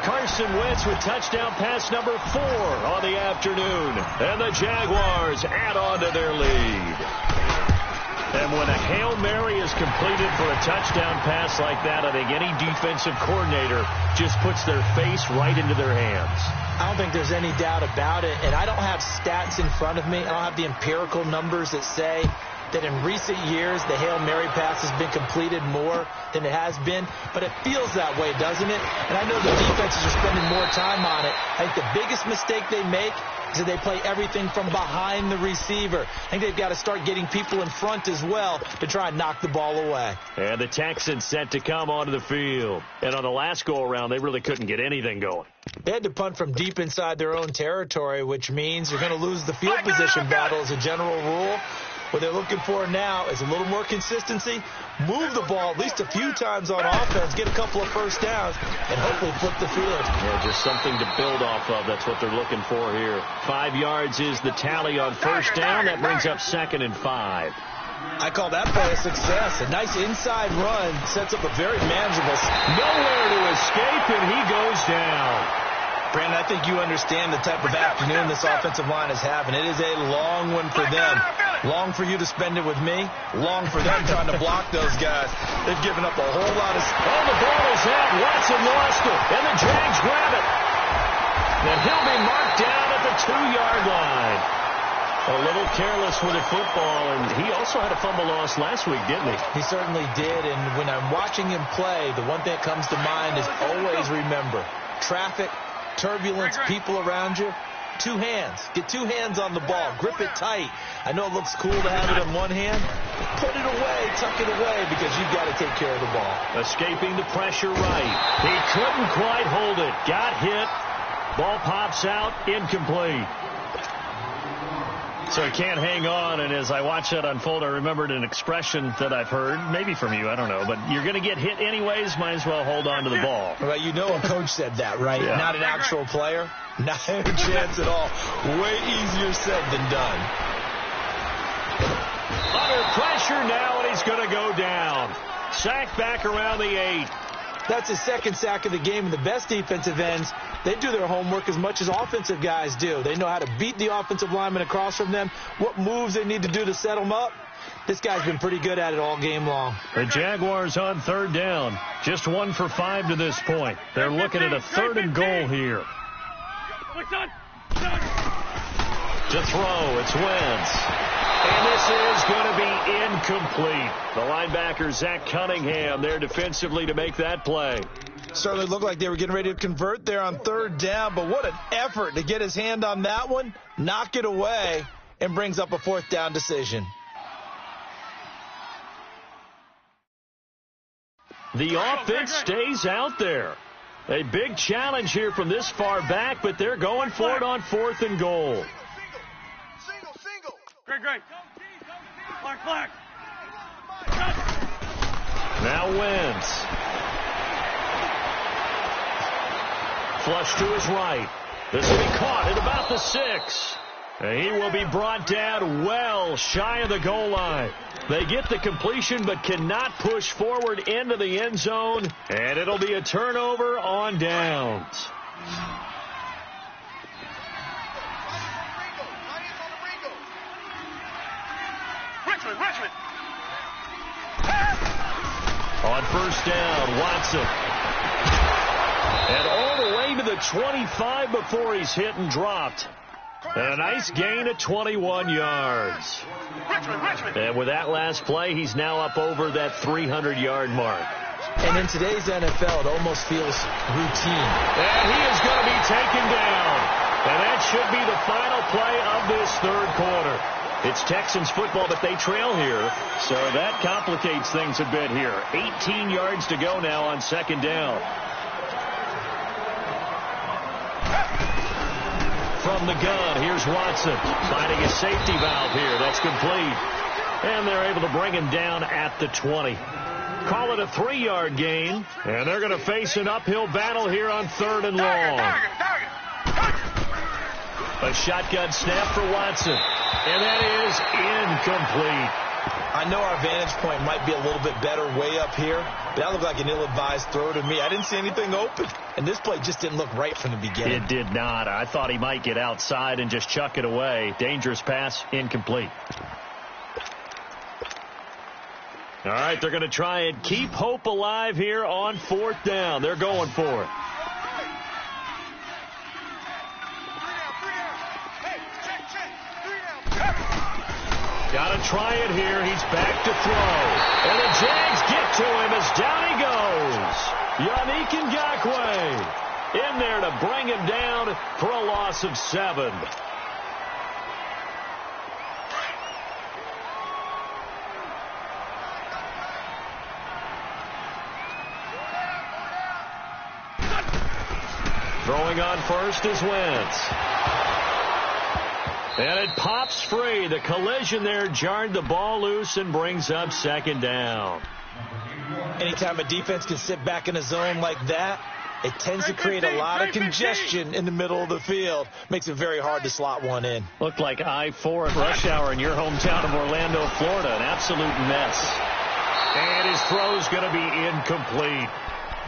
Carson Wentz with touchdown pass number 4 on the afternoon. And the Jaguars add on to their lead. And when a Hail Mary is completed for a touchdown pass like that, I think any defensive coordinator just puts their face right into their hands. I don't think there's any doubt about it. And I don't have stats in front of me. I don't have the empirical numbers that say that in recent years the Hail Mary pass has been completed more than it has been. But it feels that way, doesn't it? And I know the defenses are spending more time on it. I think the biggest mistake they make is that they play everything from behind the receiver. I think they've got to start getting people in front as well to try and knock the ball away. And the Texans set to come onto the field. And on the last go-around, they really couldn't get anything going. They had to punt from deep inside their own territory, which means you're going to lose the field position battle as a general rule. What they're looking for now is a little more consistency, move the ball at least a few times on offense, get a couple of first downs, and hopefully flip the field. Yeah, just something to build off of. That's what they're looking for here. 5 yards is the tally on first down. That brings up 2nd and 5. I call that play a success. A nice inside run sets up a very manageable. Nowhere to escape, and he goes down. Brandon, I think you understand the type of afternoon this offensive line is having. It is a long one for them. Long for you to spend it with me. Long for them trying to block those guys. They've given up a whole lot of... Oh, the ball is out. Watson lost it. And the Jags grab it. And he'll be marked down at the 2-yard line. A little careless with the football, and he also had a fumble loss last week, didn't he? He certainly did, and when I'm watching him play, the one thing that comes to mind is always remember, traffic, turbulence, people around you, 2 hands. Get 2 hands on the ball. Grip it tight. I know it looks cool to have it on one hand. Put it away, tuck it away, because you've got to take care of the ball. Escaping the pressure right. He couldn't quite hold it. Got hit. Ball pops out. Incomplete. So he can't hang on, and as I watch that unfold, I remembered an expression that I've heard, maybe from you, I don't know, but you're going to get hit anyways, might as well hold on to the ball. Well, you know a coach said that, right? Yeah. Not an actual player. Not a chance at all. Way easier said than done. Under pressure now, and he's going to go down. Sack back around the 8. That's his 2nd sack of the game, and the best defensive ends, they do their homework as much as offensive guys do. They know how to beat the offensive lineman across from them, what moves they need to do to set them up. This guy's been pretty good at it all game long. The Jaguars on 3rd down. Just 1 for 5 to this point. They're looking at a 3rd and goal here. To throw, it's Wentz. And this is going to be incomplete. The linebacker, Zach Cunningham, there defensively to make that play. Certainly looked like they were getting ready to convert there on third down, but what an effort to get his hand on that one, knock it away, and brings up a fourth down decision. The offense stays out there. A big challenge here from this far back, but they're going for it on 4th and goal. Single. Great. Black. Now Wentz. Flush to his right. This will be caught at about the 6. And he will be brought down well shy of the goal line. They get the completion but cannot push forward into the end zone. And it'll be a turnover on downs. Richmond. On first down, Watson. And all the way to the 25 before he's hit and dropped. And a nice gain of 21 yards. Richmond. And with that last play, he's now up over that 300-yard mark. And in today's NFL, it almost feels routine. And he is going to be taken down. And that should be the final play of this third quarter. It's Texans football, but they trail here, so that complicates things a bit here. 18 yards to go now on second down. From the gun, here's Watson finding a safety valve here. That's complete. And they're able to bring him down at the 20. Call it a 3-yard gain, and they're going to face an uphill battle here on 3rd and long. A shotgun snap for Watson, and that is incomplete. I know our vantage point might be a little bit better way up here, but that looked like an ill-advised throw to me. I didn't see anything open, and this play just didn't look right from the beginning. It did not. I thought he might get outside and just chuck it away. Dangerous pass, incomplete. All right, they're going to try and keep hope alive here on 4th down. They're going for it. Got to try it here. He's back to throw. And the Jags get to him as down he goes. Yannick Ngakoue in there to bring him down for a loss of 7. Throwing on first is Wentz. And it pops free. The collision there jarred the ball loose and brings up second down. Anytime a defense can sit back in a zone like that, it tends to create a lot of congestion in the middle of the field. Makes it very hard to slot one in. Looked like I-4 at rush hour in your hometown of Orlando, Florida. An absolute mess. And his throw's going to be incomplete.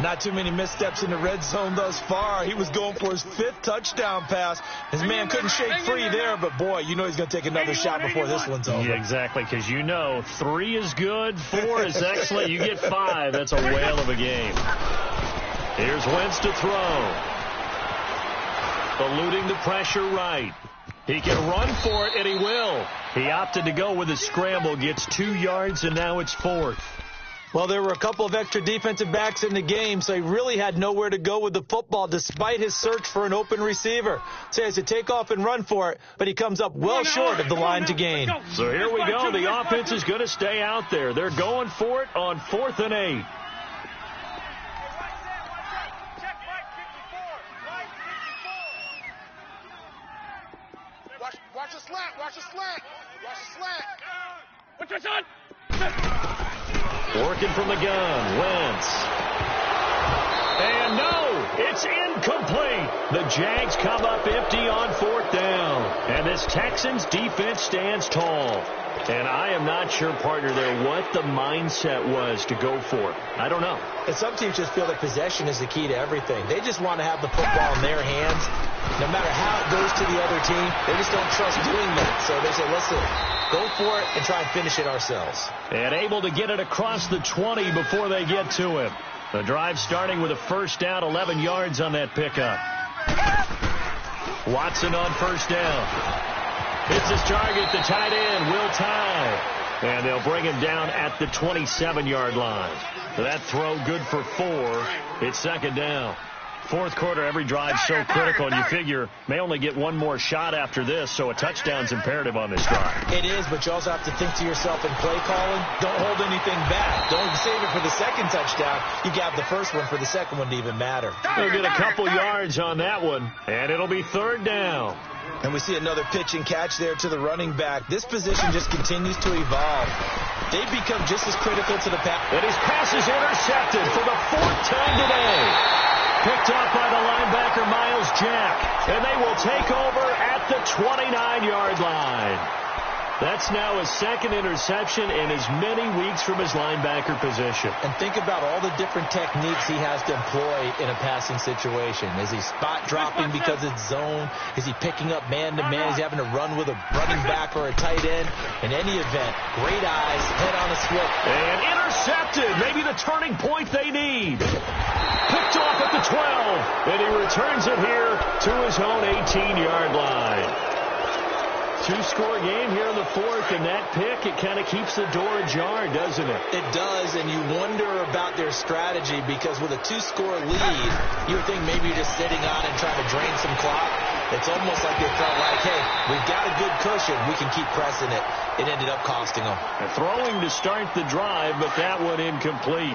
Not too many missteps in the red zone thus far. He was going for his 5th touchdown pass. His man couldn't shake free there, but boy, you know he's going to take another shot before this one's over. Yeah, exactly, because you know 3 is good, 4 is excellent. You get 5, that's a whale of a game. Here's Wentz to throw. Eluding the pressure right. He can run for it, and he will. He opted to go with a scramble, gets 2 yards, and now it's 4th. Well, there were a couple of extra defensive backs in the game, so he really had nowhere to go with the football despite his search for an open receiver. So he has to take off and run for it, but he comes up well short of the line to gain. So here we go. The offense is going to stay out there. They're going for it on 4th and 8. Watch the slant. Watch the slant. What's your son? Working from the gun, Wentz. And no, it's incomplete. The Jags come up empty on 4th down. And this Texans defense stands tall. And I am not sure, partner, there what the mindset was to go for it. I don't know. And some teams just feel that possession is the key to everything. They just want to have the football in their hands. No matter how it goes to the other team, they just don't trust doing that. So they say, listen, go for it and try and finish it ourselves. And able to get it across the 20 before they get to him. The drive starting with a first down, 11 yards on that pickup. Watson on first down. It's his target, the tight end, Will Tye. And they'll bring him down at the 27-yard line. So that throw good for 4. It's second down. Fourth quarter, every drive so critical, and you figure may only get one more shot after this, so a touchdown's imperative on this drive. It is, but you also have to think to yourself in play calling, don't hold anything back. Don't save it for the second touchdown. You got the first one for the second one to even matter. They'll get a couple yards on that one, and it'll be third down. And we see another pitch and catch there to the running back. This position just continues to evolve. They've become just as critical to the pass. And his pass is intercepted for the 4th time today. Picked up by the linebacker, Miles Jack. And they will take over at the 29-yard line. That's now his second interception in as many weeks from his linebacker position. And think about all the different techniques he has to employ in a passing situation. Is he spot dropping because it's zone? Is he picking up man-to-man? Is he having to run with a running back or a tight end? In any event, great eyes, head on a swivel. And intercepted. Maybe the turning point they need. Picked off at the 12. And he returns it here to his own 18-yard line. Two-score game here in the fourth, and that pick, it kind of keeps the door ajar, doesn't it? It does, and you wonder about their strategy because with a two-score lead, you would think maybe you're just sitting on and trying to drain some clock. It's almost like they felt like, hey, we've got a good cushion. We can keep pressing it. It ended up costing them. Throwing to start the drive, but that one incomplete.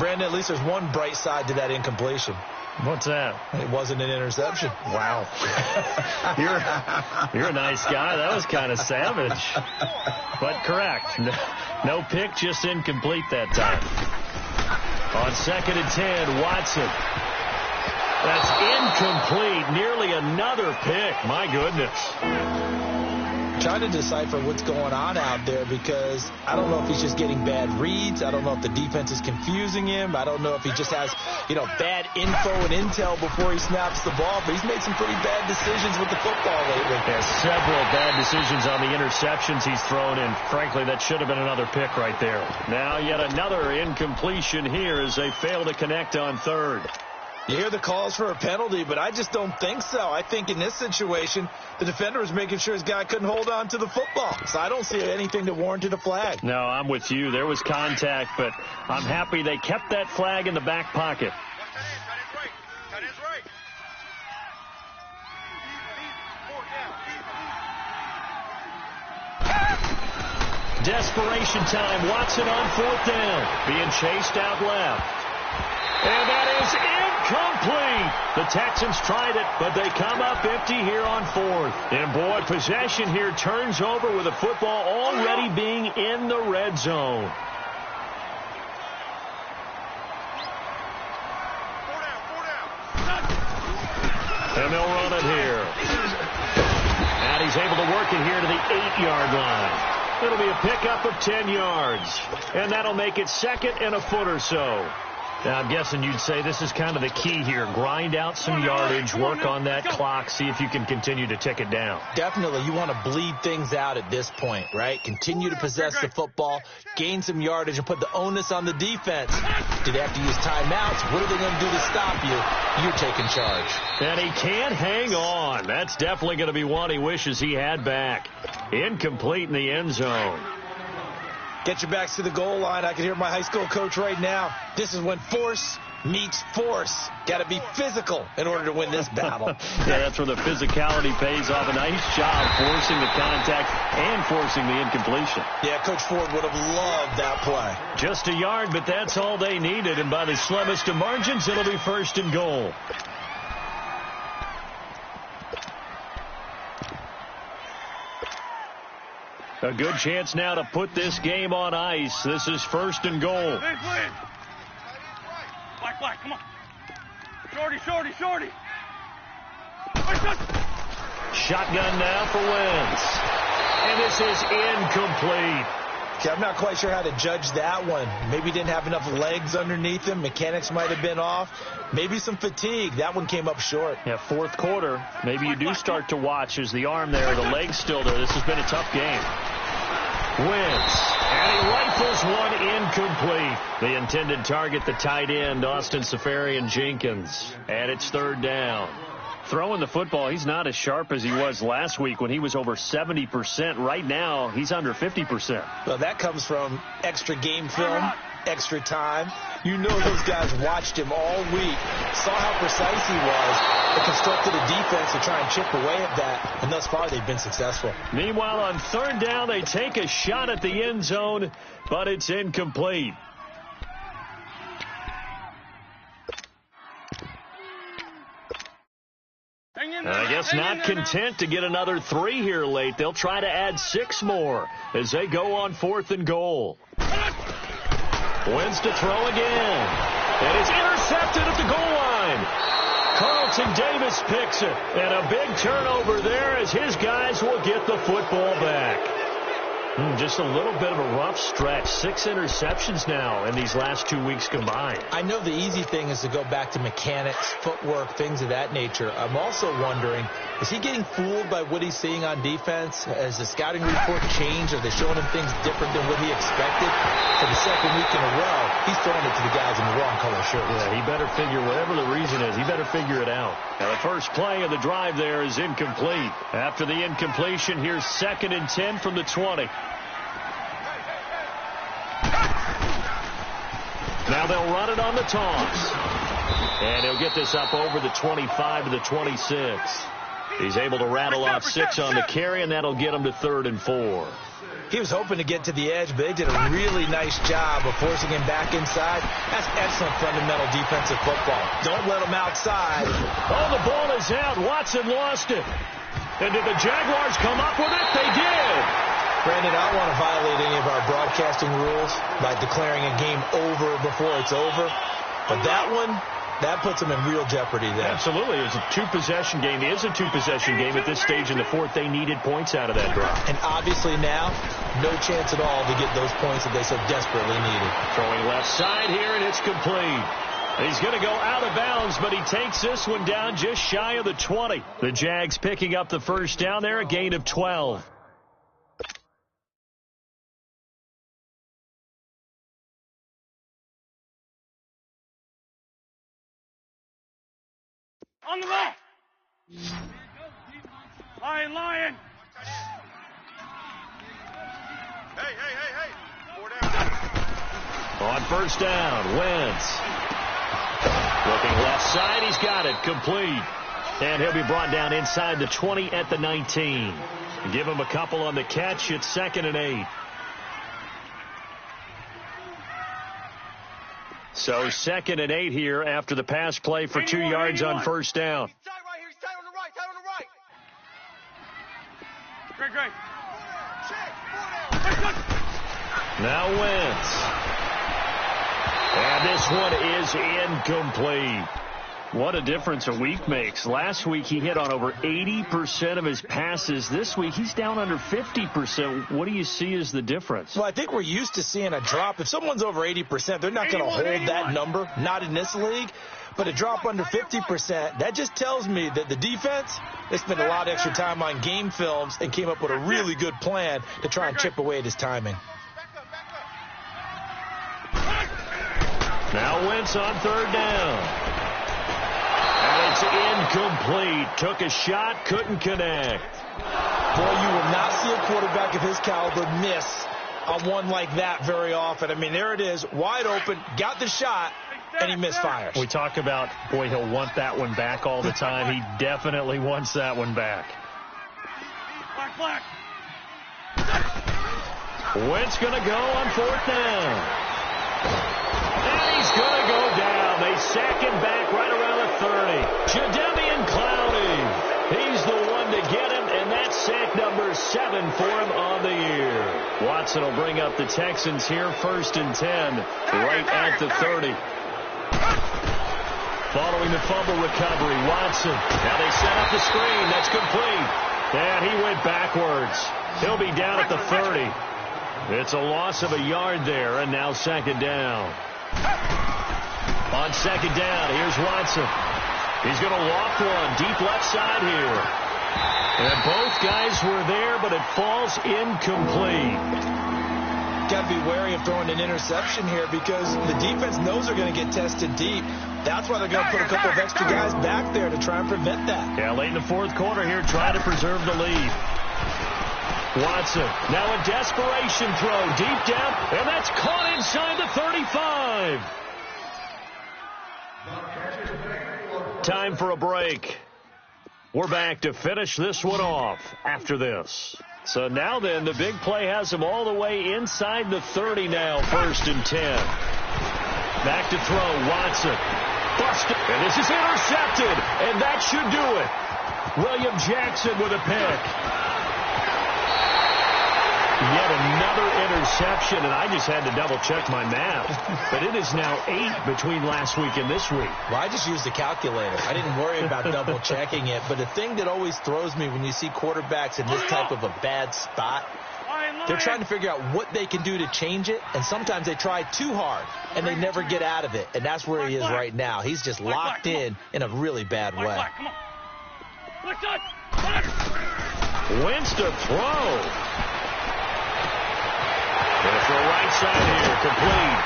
Brandon, at least there's one bright side to that incompletion. What's that? It wasn't an interception. Wow. You're a nice guy. That was kind of savage. But correct. No pick, just incomplete that time. On 2nd and 10, Watson. That's incomplete. Nearly another pick. My goodness. Trying to decipher what's going on out there because I don't know if he's just getting bad reads. I don't know if the defense is confusing him. I don't know if he just has, bad info and intel before he snaps the ball. But he's made some pretty bad decisions with the football lately. There's several bad decisions on the interceptions he's thrown in. Frankly, that should have been another pick right there. Now yet another incompletion here as they fail to connect on third. You hear the calls for a penalty, but I just don't think so. I think in this situation, the defender was making sure his guy couldn't hold on to the football. So I don't see anything that warranted a flag. No, I'm with you. There was contact, but I'm happy they kept that flag in the back pocket. Tight end's right. Desperation time. Watson on 4th down. Being chased out left. And that is incomplete. The Texans tried it, but they come up empty here on 4th. And, boy, possession here turns over with the football already being in the red zone. And they'll run it here. And he's able to work it here to the 8-yard line. It'll be a pickup of 10 yards. And that'll make it 2nd and a foot or so. Now, I'm guessing you'd say this is kind of the key here. Grind out some yardage, work on that clock, see if you can continue to tick it down. Definitely. You want to bleed things out at this point, right? Continue to possess the football, gain some yardage, and put the onus on the defense. Do they have to use timeouts? What are they going to do to stop you? You're taking charge. And he can't hang on. That's definitely going to be one he wishes he had back. Incomplete in the end zone. Get your backs to the goal line. I can hear my high school coach right now. This is when force meets force. Got to be physical in order to win this battle. Yeah, that's where the physicality pays off. A nice job forcing the contact and forcing the incompletion. Yeah, Coach Ford would have loved that play. Just a yard, but that's all they needed. And by the slimmest of margins, it'll be 1st and goal. A good chance now to put this game on ice. This is 1st and goal. Black, come on. Shorty. Shotgun now for Wentz. And this is incomplete. Okay, I'm not quite sure how to judge that one. Maybe he didn't have enough legs underneath him. Mechanics might have been off. Maybe some fatigue. That one came up short. Yeah, 4th quarter. Maybe you do start to watch as the arm there, the leg's still there. This has been a tough game. Wentz, and he rifles one incomplete. The intended target, the tight end, Austin Safarian-Jenkins. And it's 3rd down. Throwing the football, he's not as sharp as he was last week when he was over 70%. Right now, he's under 50%. Well, that comes from extra game film, extra time. You know those guys watched him all week, saw how precise he was, and constructed a defense to try and chip away at that, and thus far they've been successful. Meanwhile, on third down, they take a shot at the end zone, but it's incomplete. And I guess not content to get another 3 here late. They'll try to add 6 more as they go on 4th and goal. Wins to throw again. And it's intercepted at the goal line. Carlton Davis picks it. And a big turnover there as his guys will get the football back. Just a little bit of a rough stretch. 6 interceptions now in these last 2 weeks combined. I know the easy thing is to go back to mechanics, footwork, things of that nature. I'm also wondering, is he getting fooled by what he's seeing on defense? Has the scouting report changed? Are they showing him things different than what he expected? For the second week in a row, he's throwing it to the guys in the wrong color shirts. Yeah, he better figure, whatever the reason is, he better figure it out. Now, the first play of the drive there is incomplete. After the incompletion, here's 2nd and 10 from the 20. Now they'll run it on the toss. And he'll get this up over the 25 to the 26. He's able to rattle off 6 on the carry, and that'll get him to 3rd and 4. He was hoping to get to the edge, but they did a really nice job of forcing him back inside. That's excellent fundamental defensive football. Don't let him outside. Oh, the ball is out. Watson lost it. And did the Jaguars come up with it? They did. Brandon, I don't want to violate any of our broadcasting rules by declaring a game over before it's over. But that one, that puts them in real jeopardy there. Absolutely. It's a 2-possession game. It is a 2-possession game at this stage in the 4th. They needed points out of that drive. And obviously now, no chance at all to get those points that they so desperately needed. Throwing left side here, and it's complete. He's going to go out of bounds, but he takes this one down just shy of the 20. The Jags picking up the first down there, a gain of 12. On the left. Lion. Hey. 4 down. On first down, Wentz. Looking left side, he's got it, complete. And he'll be brought down inside the 20 at the 19. Give him a couple on the catch, it's 2nd and 8. So 2nd and 8 here after the pass play for 2 yards on first down. He's tight right here. He's tight on the right. Tight on the right. Great. Check. 4 down. Now Wentz. And this one is incomplete. What a difference a week makes. Last week he hit on over 80% of his passes. This week he's down under 50%. What do you see as the difference? Well, I think we're used to seeing a drop. If someone's over 80%, they're not going to hold that number. Not in this league. But a drop under 50%, that just tells me that the defense, they spent a lot of extra time on game films and came up with a really good plan to try and chip away at his timing. Now Wentz on third down. And it's incomplete. Took a shot, couldn't connect. Boy, you will not see a quarterback of his caliber miss on one like that very often. I mean, there it is, wide open, got the shot, and he misfires. We talk about, boy, he'll want that one back all the time. He definitely wants that one back. Black. Wentz going to go on fourth down. And he's going to go down. They sack him back right around the 30. Jadeveon Clowney. He's the one to get him, and that's sack number 7 for him on the year. Watson will bring up the Texans here, 1st and 10, right at the 30. Following the fumble recovery, Watson. Now they set up the screen. That's complete. And he went backwards. He'll be down at the 30. It's a loss of a yard there, and now 2nd down. On 2nd down, here's Watson. He's going to loft one deep left side here. And both guys were there, but it falls incomplete. Got to be wary of throwing an interception here because the defense knows they're going to get tested deep. That's why they're going to put a couple of extra guys back there to try and prevent that. Yeah, late in the fourth quarter here, trying to preserve the lead. Watson, now a desperation throw deep down, and that's caught inside the 35. Time for a break. We're back to finish this one off after this. So now then, the big play has him all the way inside the 30 now, 1st and 10. Back to throw, Watson. Busted, and this is intercepted, and that should do it. William Jackson with a pick. Yet another interception, and I just had to double-check my math. But it is now 8 between last week and this week. Well, I just used a calculator. I didn't worry about double-checking it. But the thing that always throws me when you see quarterbacks in this type of a bad spot, they're trying to figure out what they can do to change it, and sometimes they try too hard, and they never get out of it. And that's where he is right now. He's just locked in a really bad way. Wins to throw. Going to throw right side here, complete.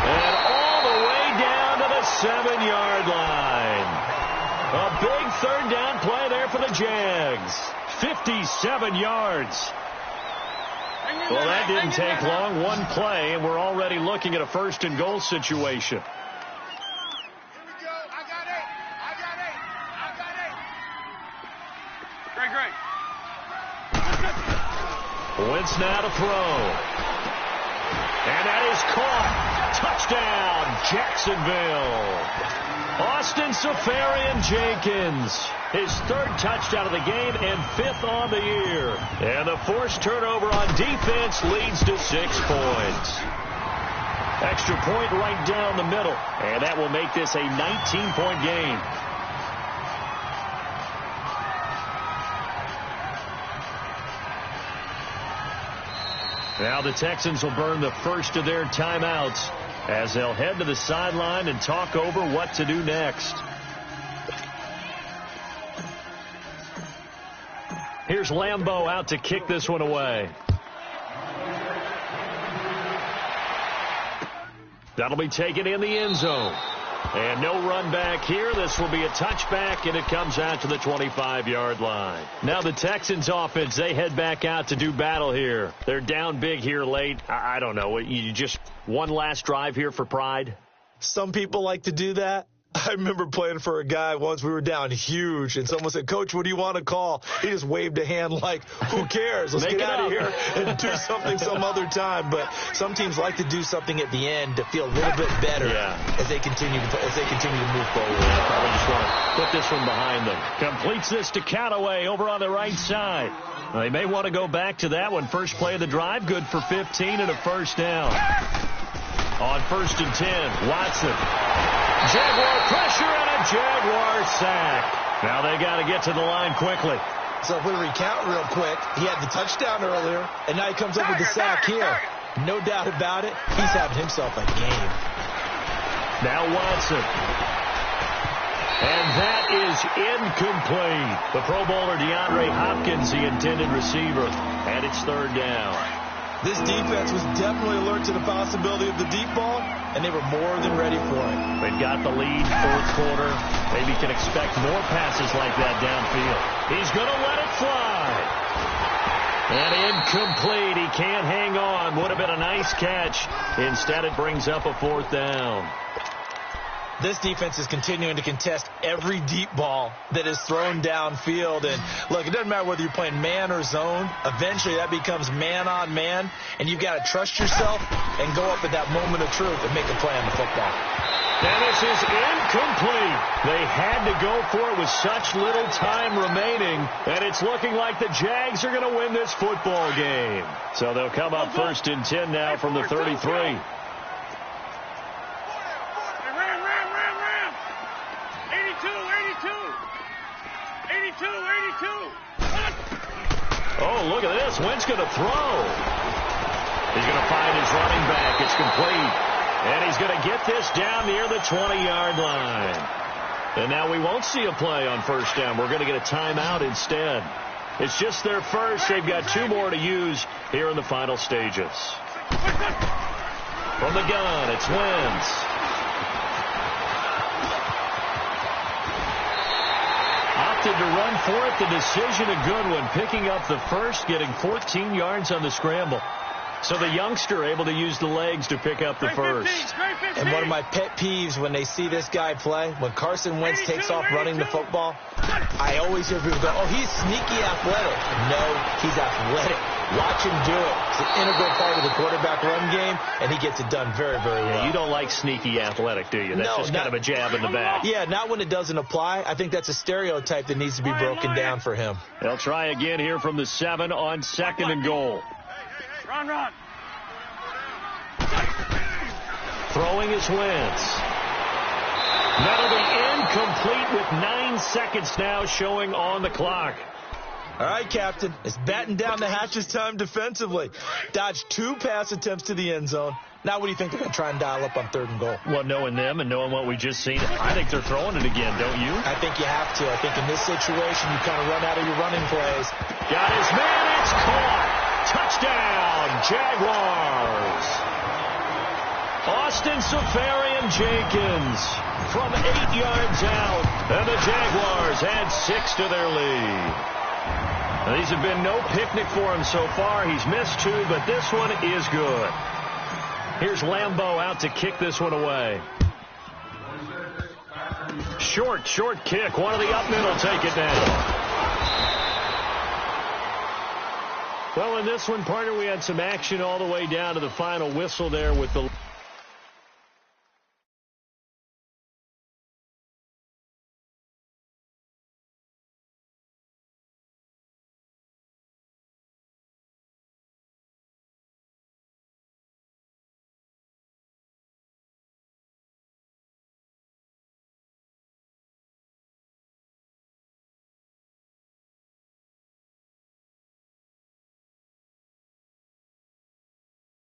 And all the way down to the 7-yard line. A big third down play there for the Jags. 57 yards. Well, that didn't take long. One play, and we're already looking at a 1st and goal situation. Here we go. I got 8. Great. Wentz now to throw. And that is caught. Touchdown, Jacksonville. Austin Safarian-Jenkins. His 3rd touchdown of the game and 5th on the year. And the forced turnover on defense leads to 6 points. Extra point right down the middle. And that will make this a 19-point game. Now the Texans will burn the first of their timeouts as they'll head to the sideline and talk over what to do next. Here's Lambeau out to kick this one away. That'll be taken in the end zone. And no run back here. This will be a touchback, and it comes out to the 25-yard line. Now the Texans offense, they head back out to do battle here. They're down big here late. I don't know. You just one last drive here for pride? Some people like to do that. I remember playing for a guy once. We were down huge, and someone said, "Coach, what do you want to call?" He just waved a hand like, who cares? Let's get out of here and do something some other time. But some teams like to do something at the end to feel a little bit better as they continue to move forward. Probably just want to put this one behind them. Completes this to Callaway over on the right side. They may want to go back to that one. First play of the drive, good for 15 and a 1st down. On 1st and 10, Watson. Jaguar pressure and a Jaguar sack. Now they got to get to the line quickly. So if we recount real quick, he had the touchdown earlier, and now he comes up with the sack here. No doubt about it, he's having himself a game. Now Watson. And that is incomplete. The Pro Bowler DeAndre Hopkins, the intended receiver, and it's 3rd down. This defense was definitely alert to the possibility of the deep ball, and they were more than ready for it. They've got the lead, 4th quarter. Maybe can expect more passes like that downfield. He's going to let it fly. And incomplete. He can't hang on. Would have been a nice catch. Instead, it brings up a 4th down. This defense is continuing to contest every deep ball that is thrown downfield. And, look, it doesn't matter whether you're playing man or zone. Eventually, that becomes man-on-man, and you've got to trust yourself and go up at that moment of truth and make a play on the football. And this is incomplete. They had to go for it with such little time remaining, and it's looking like the Jags are going to win this football game. So they'll come up 1st and 10 now from the 33. Oh, look at this. Wentz going to throw. He's going to find his running back. It's complete. And he's going to get this down near the 20-yard line. And now we won't see a play on 1st down. We're going to get a timeout instead. It's just their first. They've got 2 more to use here in the final stages. From the gun, it's Wentz. Opted to run for it. The decision a good one. Picking up the first, getting 14 yards on the scramble. So the youngster able to use the legs to pick up the first. And one of my pet peeves when they see this guy play, when Carson Wentz takes off running the football, I always hear people go, oh, he's sneaky athletic. No, he's athletic. Watch him do it. It's an integral part of the quarterback run game, and he gets it done very, very well. Yeah, you don't like sneaky athletic, do you? That's just kind of a jab in the back. Yeah, not when it doesn't apply. I think that's a stereotype that needs to be broken down for him. They'll try again here from the 7 on 2nd and goal. Run, run. Throwing is Wentz. That'll be incomplete with 9 seconds now showing on the clock. All right, Captain. It's batten down the hatches time defensively. Dodged 2 pass attempts to the end zone. Now what do you think they're going to try and dial up on 3rd and goal? Well, knowing them and knowing what we just seen, I think they're throwing it again, don't you? I think you have to. I think in this situation, you kind of run out of your running plays. Got his man. It's caught. Touchdown, Jaguars. Austin Safarian-Jenkins from 8 yards out. And the Jaguars add 6 to their lead. These have been no picnic for him so far. He's missed 2, but this one is good. Here's Lambeau out to kick this one away. Short kick. One of the up middle take it down. Well, in this one, partner, we had some action all the way down to the final whistle there with the